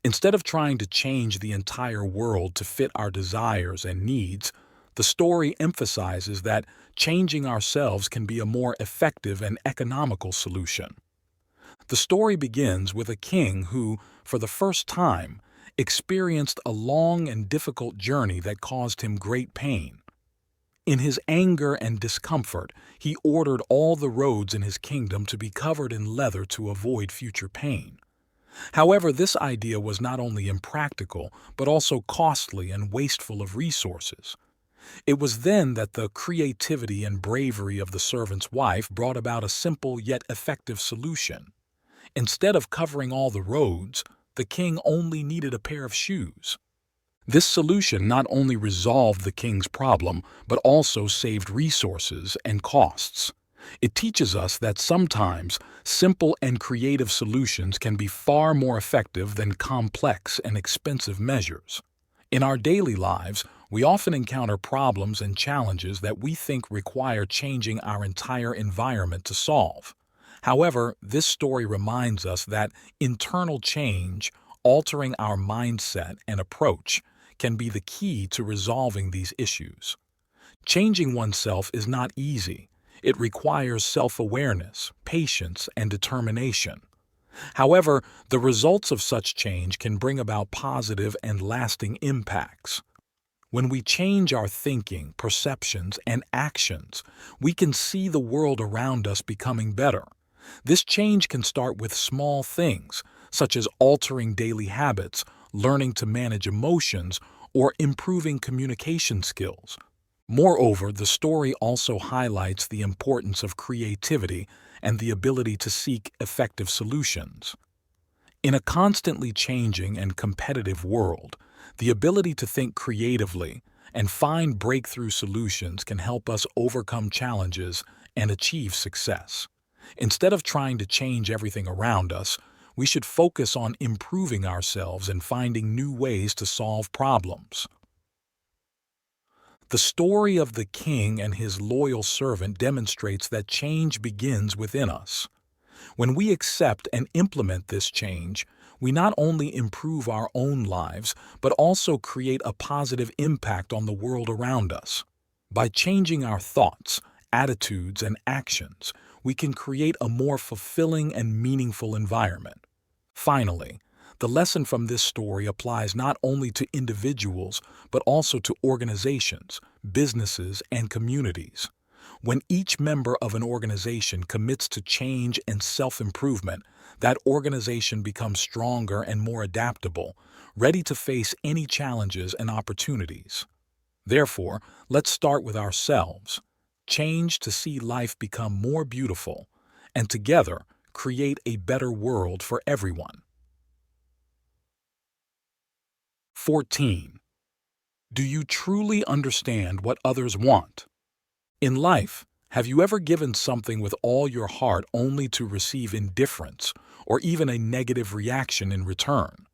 Instead of trying to change the entire world to fit our desires and needs, the story emphasizes that changing ourselves can be a more effective and economical solution. The story begins with a king who, for the first time, experienced a long and difficult journey that caused him great pain. In his anger and discomfort, he ordered all the roads in his kingdom to be covered in leather to avoid future pain. However, this idea was not only impractical, but also costly and wasteful of resources. It was then that the creativity and bravery of the servant's wife brought about a simple yet effective solution. Instead of covering all the roads, the king only needed a pair of shoes. This solution not only resolved the king's problem, but also saved resources and costs. It teaches us that sometimes simple and creative solutions can be far more effective than complex and expensive measures. In our daily lives, we often encounter problems and challenges that we think require changing our entire environment to solve. However, this story reminds us that internal change, altering our mindset and approach, can be the key to resolving these issues. Changing oneself is not easy. It requires self-awareness, patience, and determination. However, the results of such change can bring about positive and lasting impacts. When we change our thinking, perceptions, and actions, we can see the world around us becoming better. This change can start with small things, such as altering daily habits, learning to manage emotions, or improving communication skills. Moreover, the story also highlights the importance of creativity and the ability to seek effective solutions. In a constantly changing and competitive world, the ability to think creatively, and find breakthrough solutions can help us overcome challenges and achieve success. Instead of trying to change everything around us, we should focus on improving ourselves and finding new ways to solve problems. The story of the king and his loyal servant demonstrates that change begins within us. When we accept and implement this change, we not only improve our own lives, but also create a positive impact on the world around us. By changing our thoughts, attitudes, and actions, we can create a more fulfilling and meaningful environment. Finally, the lesson from this story applies not only to individuals, but also to organizations, businesses, and communities. When each member of an organization commits to change and self-improvement, that organization becomes stronger and more adaptable, ready to face any challenges and opportunities. Therefore, let's start with ourselves. Change to see life become more beautiful, and together create a better world for everyone. 14. Do you truly understand what others want? In life, have you ever given something with all your heart only to receive indifference or even a negative reaction in return?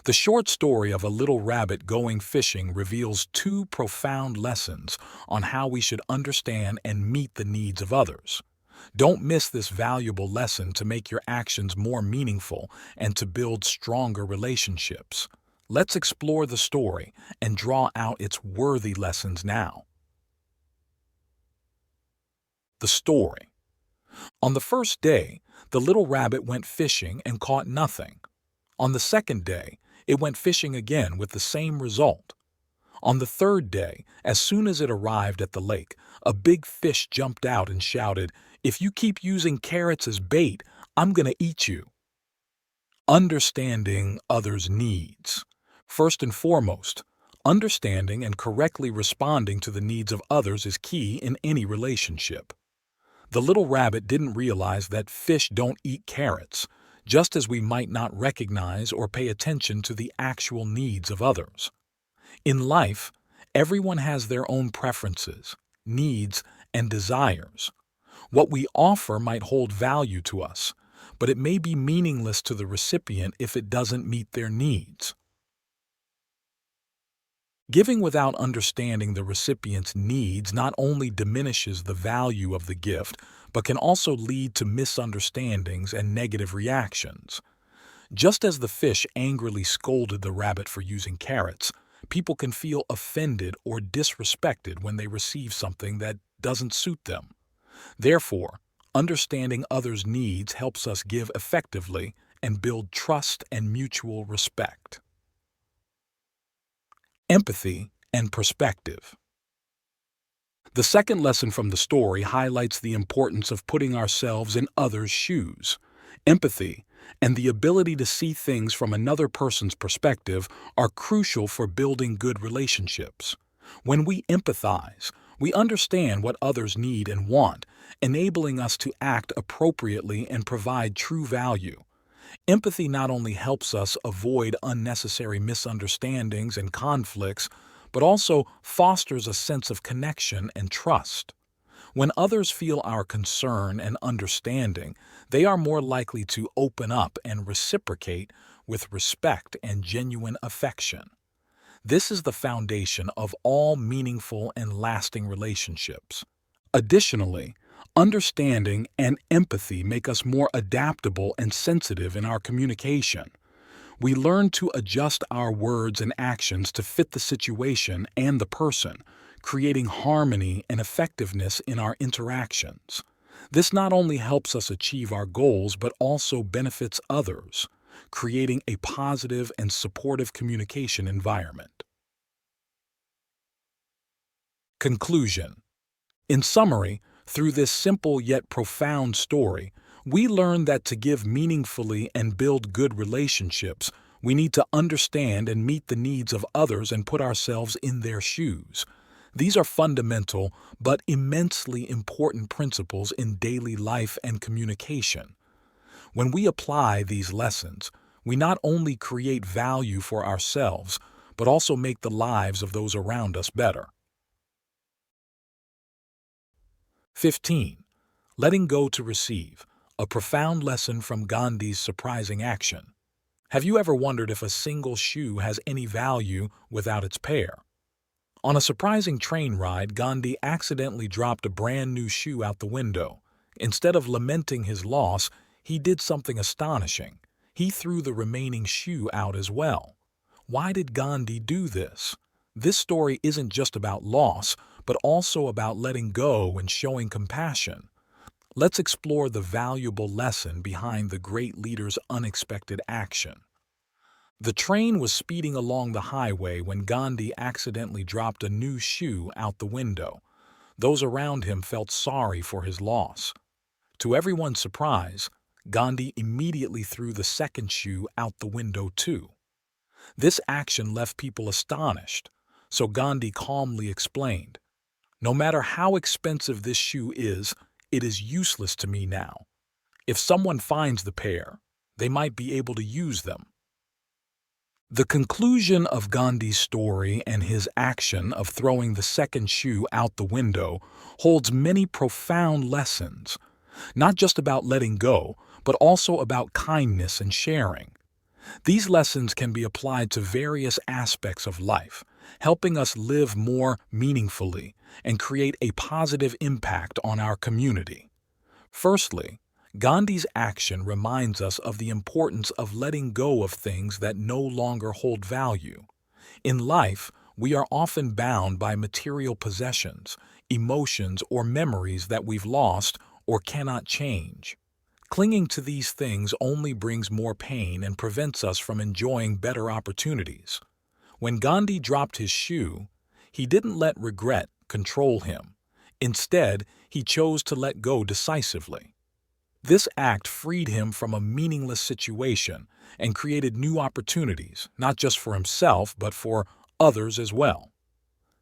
The short story of a little rabbit going fishing reveals two profound lessons on how we should understand and meet the needs of others. Don't miss this valuable lesson to make your actions more meaningful and to build stronger relationships. Let's explore the story and draw out its worthy lessons now. The story. On the first day, the little rabbit went fishing and caught nothing. On the second day, it went fishing again with the same result. On the third day, as soon as it arrived at the lake, a big fish jumped out and shouted, "If you keep using carrots as bait, I'm gonna eat you." Understanding others' needs. First and foremost, understanding and correctly responding to the needs of others is key in any relationship. The little rabbit didn't realize that fish don't eat carrots, just as we might not recognize or pay attention to the actual needs of others. In life, everyone has their own preferences, needs, and desires. What we offer might hold value to us, but it may be meaningless to the recipient if it doesn't meet their needs. Giving without understanding the recipient's needs not only diminishes the value of the gift, but can also lead to misunderstandings and negative reactions. Just as the fish angrily scolded the rabbit for using carrots, people can feel offended or disrespected when they receive something that doesn't suit them. Therefore, understanding others' needs helps us give effectively and build trust and mutual respect. Empathy and perspective. The second lesson from the story highlights the importance of putting ourselves in others' shoes. Empathy and the ability to see things from another person's perspective are crucial for building good relationships. When we empathize, we understand what others need and want, enabling us to act appropriately and provide true value. Empathy not only helps us avoid unnecessary misunderstandings and conflicts, but also fosters a sense of connection and trust. When others feel our concern and understanding, they are more likely to open up and reciprocate with respect and genuine affection. This is the foundation of all meaningful and lasting relationships. Additionally, understanding and empathy make us more adaptable and sensitive in our communication. We learn to adjust our words and actions to fit the situation and the person, creating harmony and effectiveness in our interactions. This not only helps us achieve our goals but also benefits others, creating a positive and supportive communication environment. Conclusion. In summary, through this simple yet profound story, we learn that to give meaningfully and build good relationships, we need to understand and meet the needs of others and put ourselves in their shoes. These are fundamental but immensely important principles in daily life and communication. When we apply these lessons, we not only create value for ourselves, but also make the lives of those around us better. 15. Letting go to receive, a profound lesson from Gandhi's surprising action. Have you ever wondered if a single shoe has any value without its pair? On a surprising train ride, Gandhi accidentally dropped a brand new shoe out the window. Instead of lamenting his loss, he did something astonishing. He threw the remaining shoe out as well. Why did Gandhi do this? This story isn't just about loss, but also about letting go and showing compassion. Let's explore the valuable lesson behind the great leader's unexpected action. The train was speeding along the highway when Gandhi accidentally dropped a new shoe out the window. Those around him felt sorry for his loss. To everyone's surprise, Gandhi immediately threw the second shoe out the window too. This action left people astonished, so Gandhi calmly explained, "No matter how expensive this shoe is, it is useless to me now. If someone finds the pair, they might be able to use them." The conclusion of Gandhi's story and his action of throwing the second shoe out the window holds many profound lessons, not just about letting go, but also about kindness and sharing. These lessons can be applied to various aspects of life, helping us live more meaningfully and create a positive impact on our community. Firstly, Gandhi's action reminds us of the importance of letting go of things that no longer hold value. In life, we are often bound by material possessions, emotions, or memories that we've lost or cannot change. Clinging to these things only brings more pain and prevents us from enjoying better opportunities. When Gandhi dropped his shoe, he didn't let regret control him. Instead, he chose to let go decisively. This act freed him from a meaningless situation and created new opportunities, not just for himself, but for others as well.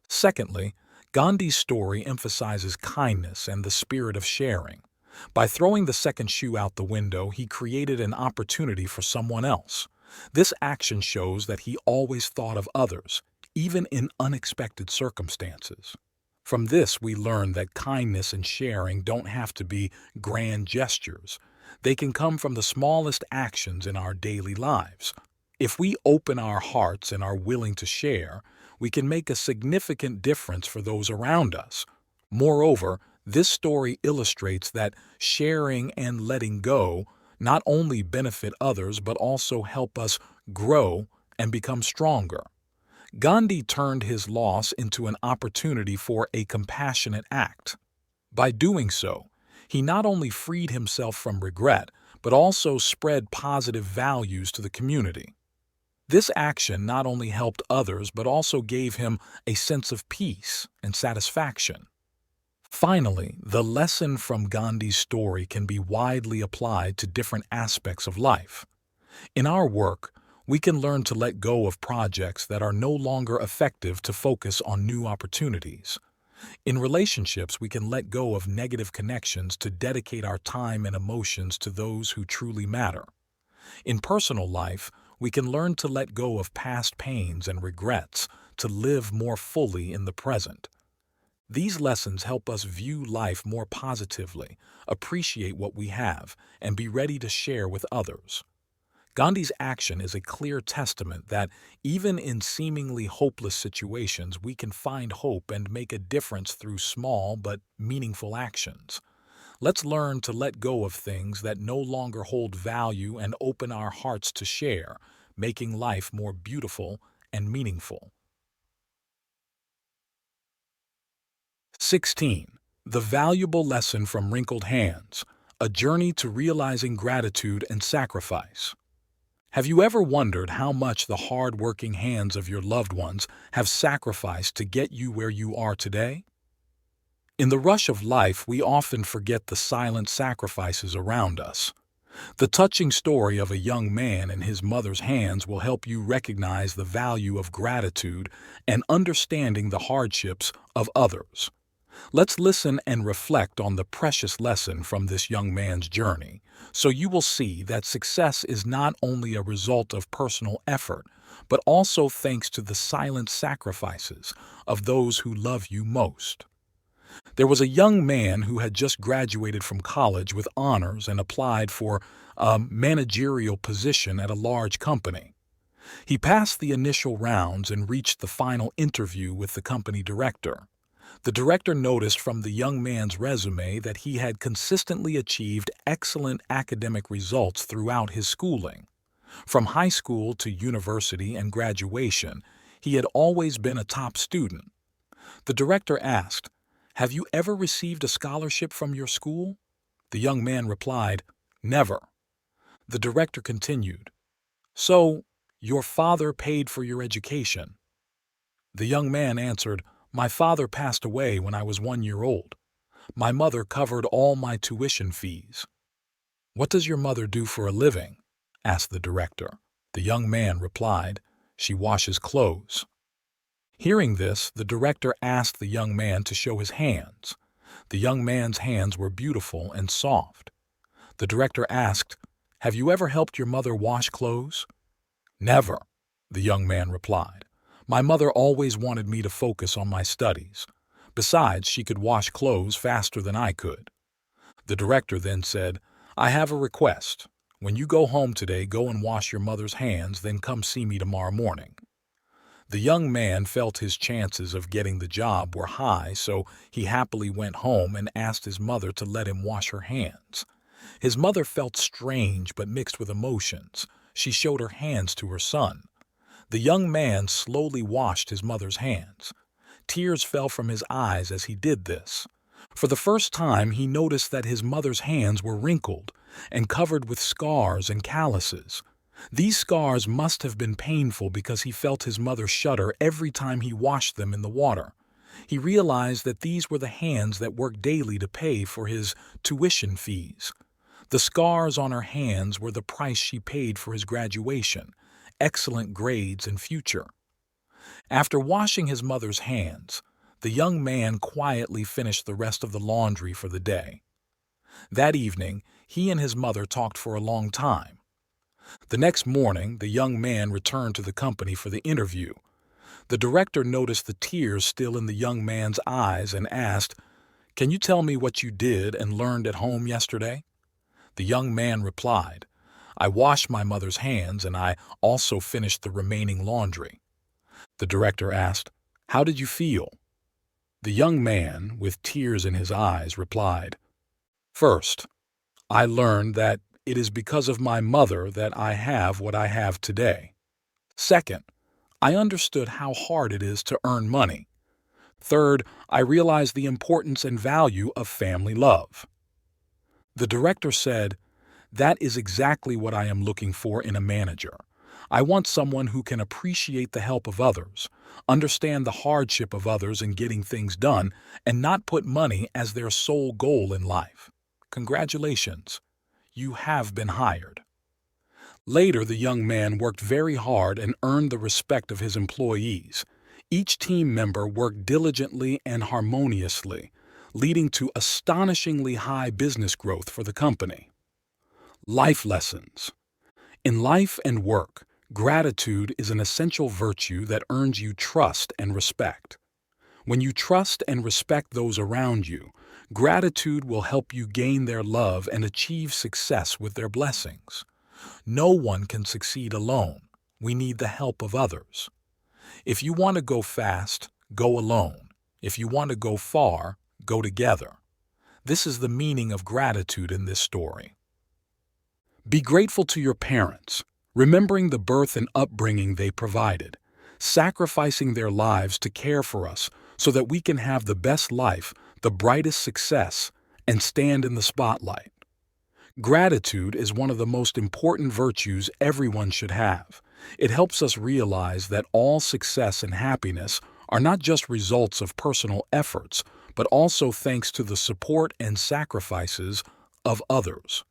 Secondly, Gandhi's story emphasizes kindness and the spirit of sharing. By throwing the second shoe out the window, he created an opportunity for someone else. This action shows that he always thought of others, even in unexpected circumstances. From this, we learn that kindness and sharing don't have to be grand gestures. They can come from the smallest actions in our daily lives. If we open our hearts and are willing to share, we can make a significant difference for those around us. Moreover, this story illustrates that sharing and letting go not only benefit others but also help us grow and become stronger. Gandhi turned his loss into an opportunity for a compassionate act. By doing so, he not only freed himself from regret, but also spread positive values to the community. This action not only helped others, but also gave him a sense of peace and satisfaction. Finally, the lesson from Gandhi's story can be widely applied to different aspects of life. In our work, we can learn to let go of projects that are no longer effective to focus on new opportunities. In relationships, we can let go of negative connections to dedicate our time and emotions to those who truly matter. In personal life, we can learn to let go of past pains and regrets to live more fully in the present. These lessons help us view life more positively, appreciate what we have, and be ready to share with others. Gandhi's action is a clear testament that even in seemingly hopeless situations, we can find hope and make a difference through small but meaningful actions. Let's learn to let go of things that no longer hold value and open our hearts to share, making life more beautiful and meaningful. 16. The valuable lesson from wrinkled hands, a journey to realizing gratitude and sacrifice. Have you ever wondered how much the hard-working hands of your loved ones have sacrificed to get you where you are today? In the rush of life, we often forget the silent sacrifices around us. The touching story of a young man and his mother's hands will help you recognize the value of gratitude and understanding the hardships of others. Let's listen and reflect on the precious lesson from this young man's journey, so you will see that success is not only a result of personal effort, but also thanks to the silent sacrifices of those who love you most. There was a young man who had just graduated from college with honors and applied for a managerial position at a large company. He passed the initial rounds and reached the final interview with the company director. The director noticed from the young man's resume that he had consistently achieved excellent academic results throughout his schooling. From high school to university and graduation, he had always been a top student. The director asked, "Have you ever received a scholarship from your school?" The young man replied, "Never." The director continued, "So, your father paid for your education?" The young man answered, "My father passed away when I was 1 year old. My mother covered all my tuition fees." "What does your mother do for a living?" asked the director. The young man replied, "She washes clothes." Hearing this, the director asked the young man to show his hands. The young man's hands were beautiful and soft. The director asked, "Have you ever helped your mother wash clothes?" "Never," the young man replied. "My mother always wanted me to focus on my studies. Besides, she could wash clothes faster than I could." The director then said, "I have a request. When you go home today, go and wash your mother's hands, then come see me tomorrow morning." The young man felt his chances of getting the job were high, so he happily went home and asked his mother to let him wash her hands. His mother felt strange but mixed with emotions. She showed her hands to her son. The young man slowly washed his mother's hands. Tears fell from his eyes as he did this. For the first time, he noticed that his mother's hands were wrinkled and covered with scars and calluses. These scars must have been painful because he felt his mother shudder every time he washed them in the water. He realized that these were the hands that worked daily to pay for his tuition fees. The scars on her hands were the price she paid for his graduation, excellent grades, and future. After washing his mother's hands, the young man quietly finished the rest of the laundry for the day. That evening, he and his mother talked for a long time. The next morning, the young man returned to the company for the interview. The director noticed the tears still in the young man's eyes and asked, "Can you tell me what you did and learned at home yesterday?" The young man replied, "I washed my mother's hands and I also finished the remaining laundry." The director asked, "How did you feel?" The young man, with tears in his eyes, replied, "First, I learned that it is because of my mother that I have what I have today. Second, I understood how hard it is to earn money. Third, I realized the importance and value of family love." The director said, "That is exactly what I am looking for in a manager. I want someone who can appreciate the help of others, understand the hardship of others in getting things done, and not put money as their sole goal in life. Congratulations. You have been hired." Later, the young man worked very hard and earned the respect of his employees. Each team member worked diligently and harmoniously, leading to astonishingly high business growth for the company. Life lessons. In life and work, gratitude is an essential virtue that earns you trust and respect. When you trust and respect those around you, gratitude will help you gain their love and achieve success with their blessings. No one can succeed alone. We need the help of others. If you want to go fast, go alone. If you want to go far, go together. This is the meaning of gratitude in this story. Be grateful to your parents, remembering the birth and upbringing they provided, sacrificing their lives to care for us so that we can have the best life, the brightest success, and stand in the spotlight. Gratitude is one of the most important virtues everyone should have. It helps us realize that all success and happiness are not just results of personal efforts, but also thanks to the support and sacrifices of others.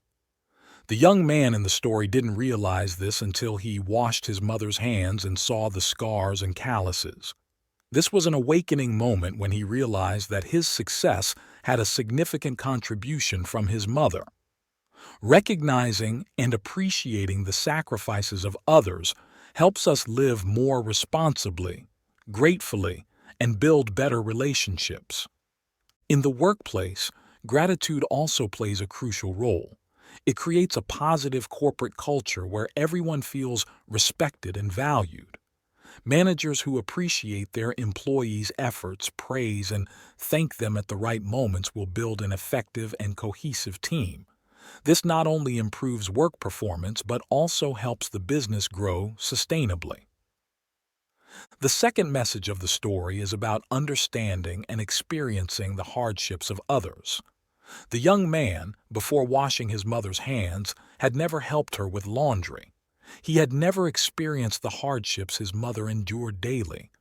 The young man in the story didn't realize this until he washed his mother's hands and saw the scars and calluses. This was an awakening moment when he realized that his success had a significant contribution from his mother. Recognizing and appreciating the sacrifices of others helps us live more responsibly, gratefully, and build better relationships. In the workplace, gratitude also plays a crucial role. It creates a positive corporate culture where everyone feels respected and valued. Managers who appreciate their employees' efforts, praise, and thank them at the right moments will build an effective and cohesive team. This not only improves work performance but also helps the business grow sustainably. The second message of the story is about understanding and experiencing the hardships of others. The young man, before washing his mother's hands, had never helped her with laundry. He had never experienced the hardships his mother endured daily.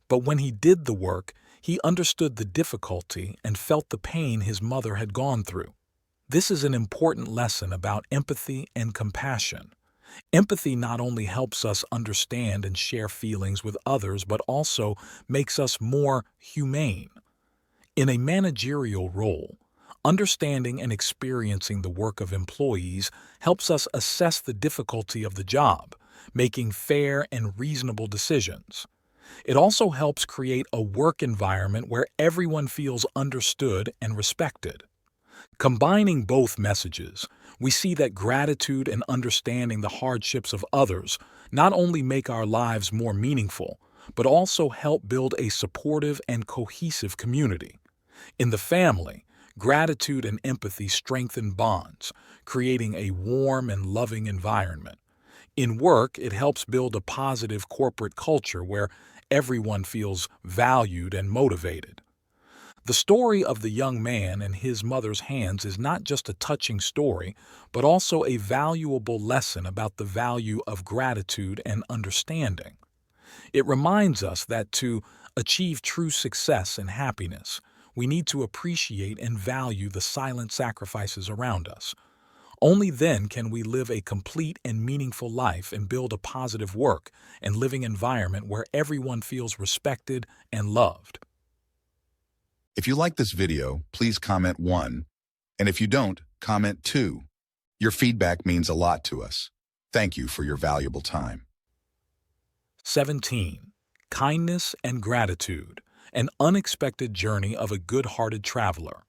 But when he did the work, he understood the difficulty and felt the pain his mother had gone through. This is an important lesson about empathy and compassion. Empathy not only helps us understand and share feelings with others, but also makes us more humane. In a managerial role, understanding and experiencing the work of employees helps us assess the difficulty of the job, making fair and reasonable decisions. It also helps create a work environment where everyone feels understood and respected. Combining both messages, we see that gratitude and understanding the hardships of others not only make our lives more meaningful, but also help build a supportive and cohesive community. In the family, gratitude and empathy strengthen bonds, creating a warm and loving environment. In work, it helps build a positive corporate culture where everyone feels valued and motivated. The story of the young man and his mother's hands is not just a touching story, but also a valuable lesson about the value of gratitude and understanding. It reminds us that to achieve true success and happiness, we need to appreciate and value the silent sacrifices around us. Only then can we live a complete and meaningful life and build a positive work and living environment where everyone feels respected and loved. If you like this video, please comment 1. And if you don't, comment 2. Your feedback means a lot to us. Thank you for your valuable time. 17. Kindness and gratitude, an unexpected journey of a good-hearted traveler.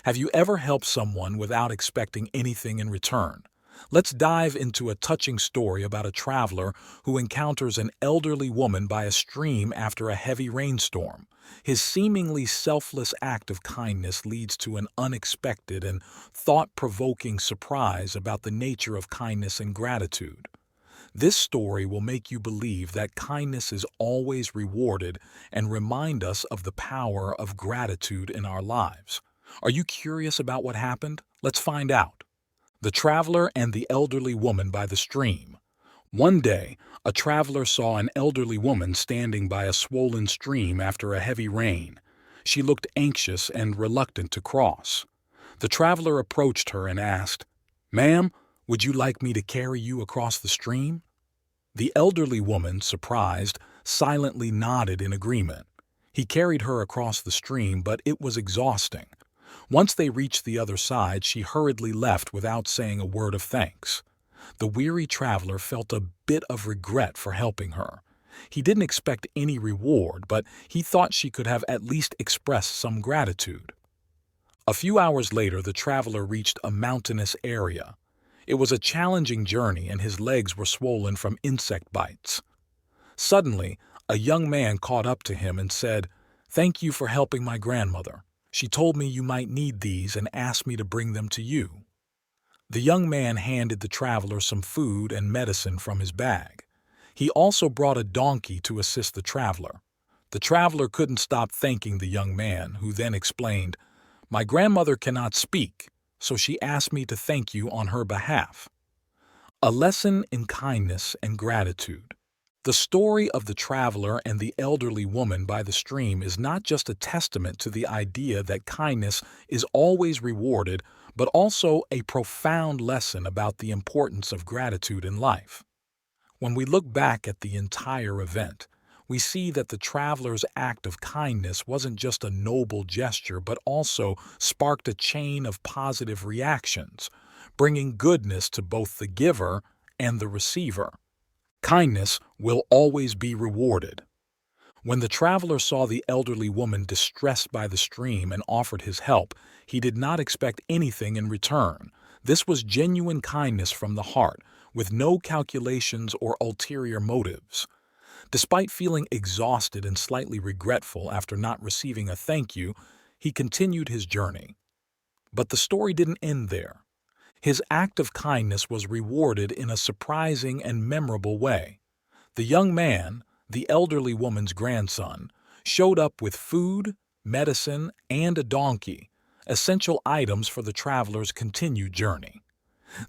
Have you ever helped someone without expecting anything in return? Let's dive into a touching story about a traveler who encounters an elderly woman by a stream after a heavy rainstorm. His seemingly selfless act of kindness leads to an unexpected and thought-provoking surprise about the nature of kindness and gratitude. This story will make you believe that kindness is always rewarded and remind us of the power of gratitude in our lives. Are you curious about what happened? Let's find out. The traveler and the elderly woman by the stream. One day, a traveler saw an elderly woman standing by a swollen stream after a heavy rain. She looked anxious and reluctant to cross. The traveler approached her and asked, "Ma'am, would you like me to carry you across the stream?" The elderly woman, surprised, silently nodded in agreement. He carried her across the stream, but it was exhausting. Once they reached the other side, she hurriedly left without saying a word of thanks. The weary traveler felt a bit of regret for helping her. He didn't expect any reward, but he thought she could have at least expressed some gratitude. A few hours later, the traveler reached a mountainous area. It was a challenging journey, and his legs were swollen from insect bites. Suddenly, a young man caught up to him and said, "Thank you for helping my grandmother. She told me you might need these and asked me to bring them to you." The young man handed the traveler some food and medicine from his bag. He also brought a donkey to assist the traveler. The traveler couldn't stop thanking the young man, who then explained, "My grandmother cannot speak, so she asked me to thank you on her behalf." A lesson in kindness and gratitude. The story of the traveler and the elderly woman by the stream is not just a testament to the idea that kindness is always rewarded, but also a profound lesson about the importance of gratitude in life. When we look back at the entire event, we see that the traveler's act of kindness wasn't just a noble gesture, but also sparked a chain of positive reactions, bringing goodness to both the giver and the receiver. Kindness will always be rewarded. When the traveler saw the elderly woman distressed by the stream and offered his help, he did not expect anything in return. This was genuine kindness from the heart, with no calculations or ulterior motives. Despite feeling exhausted and slightly regretful after not receiving a thank you, he continued his journey. But the story didn't end there. His act of kindness was rewarded in a surprising and memorable way. The young man, the elderly woman's grandson, showed up with food, medicine, and a donkey, essential items for the traveler's continued journey.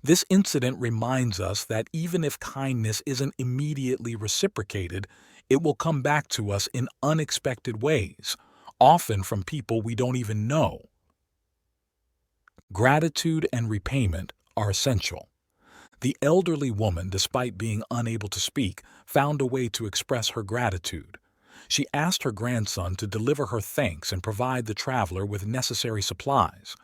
This incident reminds us that even if kindness isn't immediately reciprocated, it will come back to us in unexpected ways, often from people we don't even know. Gratitude and repayment are essential. The elderly woman, despite being unable to speak, found a way to express her gratitude. She asked her grandson to deliver her thanks and provide the traveler with necessary supplies.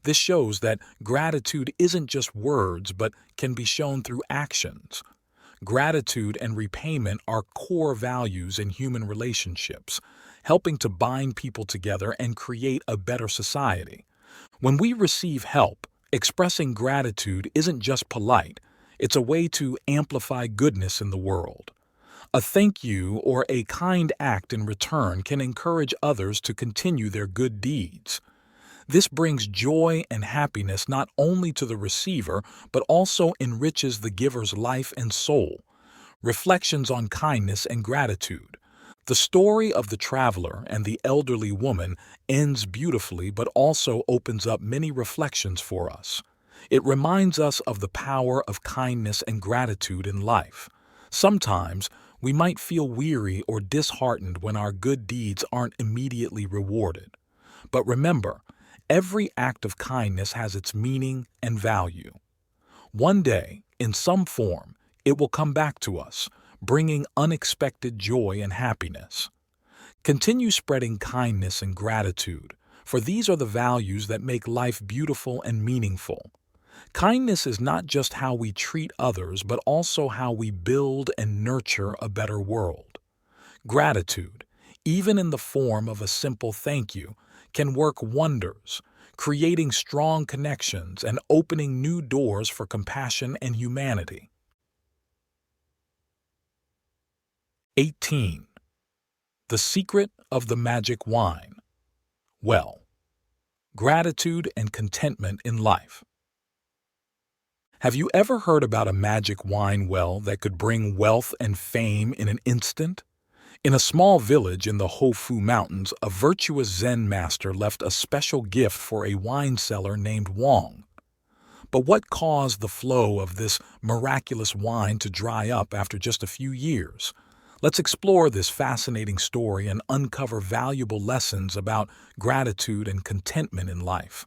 This shows that gratitude isn't just words, but can be shown through actions. Gratitude and repayment are core values in human relationships, helping to bind people together and create a better society. When we receive help, expressing gratitude isn't just polite, it's a way to amplify goodness in the world. A thank you or a kind act in return can encourage others to continue their good deeds. This brings joy and happiness not only to the receiver, but also enriches the giver's life and soul. Reflections on kindness and gratitude. The story of the traveler and the elderly woman ends beautifully but also opens up many reflections for us. It reminds us of the power of kindness and gratitude in life. Sometimes, we might feel weary or disheartened when our good deeds aren't immediately rewarded. But remember, every act of kindness has its meaning and value. One day, in some form, it will come back to us, bringing unexpected joy and happiness. Continue spreading kindness and gratitude, for these are the values that make life beautiful and meaningful. Kindness is not just how we treat others, but also how we build and nurture a better world. Gratitude, even in the form of a simple thank you, can work wonders, creating strong connections and opening new doors for compassion and humanity. 18. The secret of the magic wine. Well, gratitude and contentment in life. Have you ever heard about a magic wine well that could bring wealth and fame in an instant? In a small village in the Hofu Mountains, a virtuous Zen master left a special gift for a wine seller named Wang. But what caused the flow of this miraculous wine to dry up after just a few years? Let's explore this fascinating story and uncover valuable lessons about gratitude and contentment in life.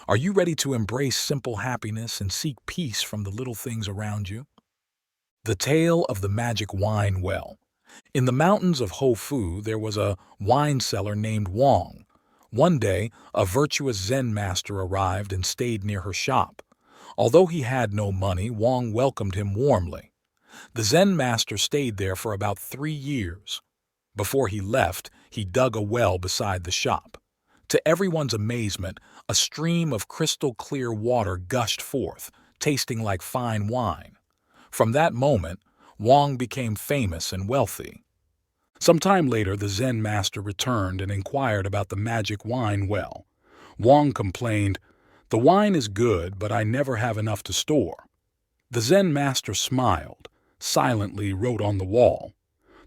Are you ready to embrace simple happiness and seek peace from the little things around you? The tale of the magic wine well. In the mountains of Hofu, there was a wine seller named Wang. One day, a virtuous Zen master arrived and stayed near her shop. Although he had no money, Wang welcomed him warmly. The Zen master stayed there for about 3 years. Before he left, he dug a well beside the shop. To everyone's amazement, a stream of crystal-clear water gushed forth, tasting like fine wine. From that moment, Wang became famous and wealthy. Some time later, the Zen master returned and inquired about the magic wine well. Wang complained, "The wine is good, but I never have enough to store." The Zen master smiled, silently wrote on the wall,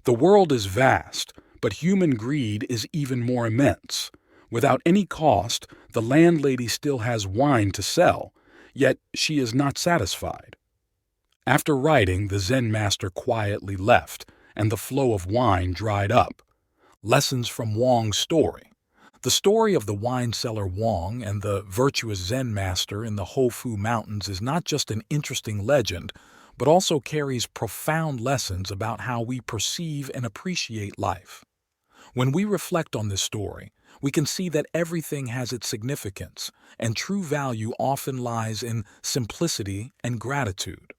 "The world is vast, but human greed is even more immense. Without any cost, the landlady still has wine to sell, yet she is not satisfied." After writing, the Zen master quietly left, and the flow of wine dried up. Lessons from Wang's story. The story of the wine seller Wang and the virtuous Zen master in the Hofu Mountains is not just an interesting legend, but also carries profound lessons about how we perceive and appreciate life. When we reflect on this story, we can see that everything has its significance, and true value often lies in simplicity and gratitude.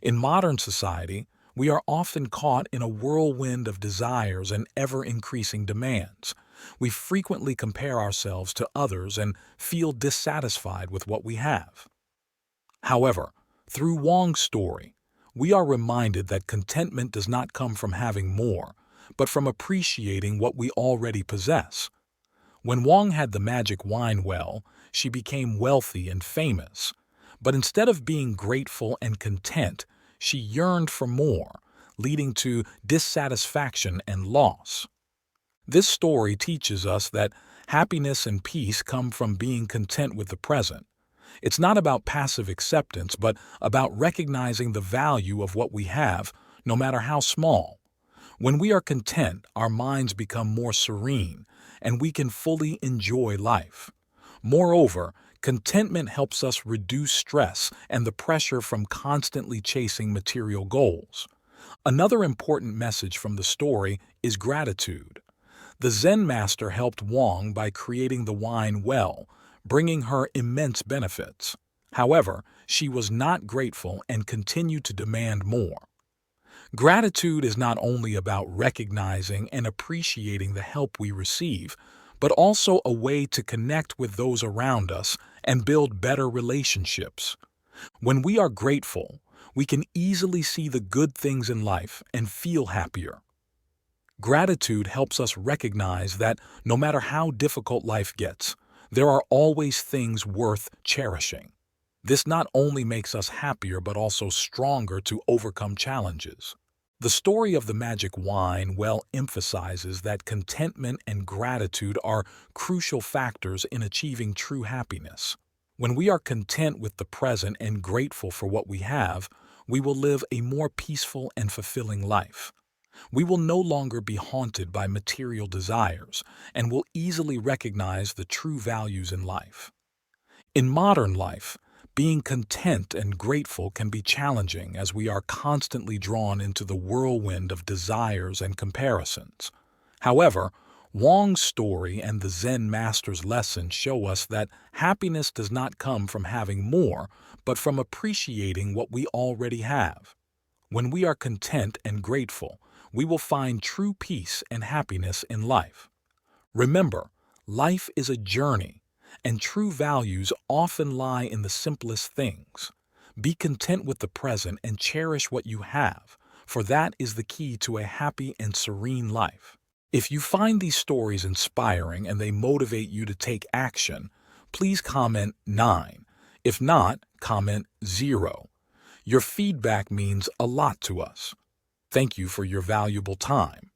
In modern society, We are often caught in a whirlwind of desires and ever-increasing demands. We frequently compare ourselves to others and feel dissatisfied with what we have. However, through Wong's story, we are reminded that contentment does not come from having more, but from appreciating what we already possess. When Wong had the magic wine well, she became wealthy and famous. But instead of being grateful and content, she yearned for more, leading to dissatisfaction and loss. This story teaches us that happiness and peace come from being content with the present. It's not about passive acceptance, but about recognizing the value of what we have, no matter how small. When we are content, our minds become more serene, and we can fully enjoy life. Moreover, contentment helps us reduce stress and the pressure from constantly chasing material goals. Another important message from the story is gratitude. The Zen master helped Wong by creating the wine well, bringing her immense benefits. However, she was not grateful and continued to demand more. Gratitude is not only about recognizing and appreciating the help we receive, but also a way to connect with those around us and build better relationships. When we are grateful, we can easily see the good things in life and feel happier. Gratitude helps us recognize that no matter how difficult life gets, there are always things worth cherishing. This not only makes us happier but also stronger to overcome challenges. The story of the magic wine well emphasizes that contentment and gratitude are crucial factors in achieving true happiness. When we are content with the present and grateful for what we have, we will live a more peaceful and fulfilling life. We will no longer be haunted by material desires and will easily recognize the true values in life. In modern life, being content and grateful can be challenging as we are constantly drawn into the whirlwind of desires and comparisons. However, Wong's story and the Zen master's lesson show us that happiness does not come from having more, but from appreciating what we already have. When we are content and grateful, we will find true peace and happiness in life. Remember, life is a journey, and true values often lie in the simplest things. Be content with the present and cherish what you have, for that is the key to a happy and serene life. If you find these stories inspiring and they motivate you to take action, please comment 9. If not, comment 0. Your feedback means a lot to us. Thank you for your valuable time.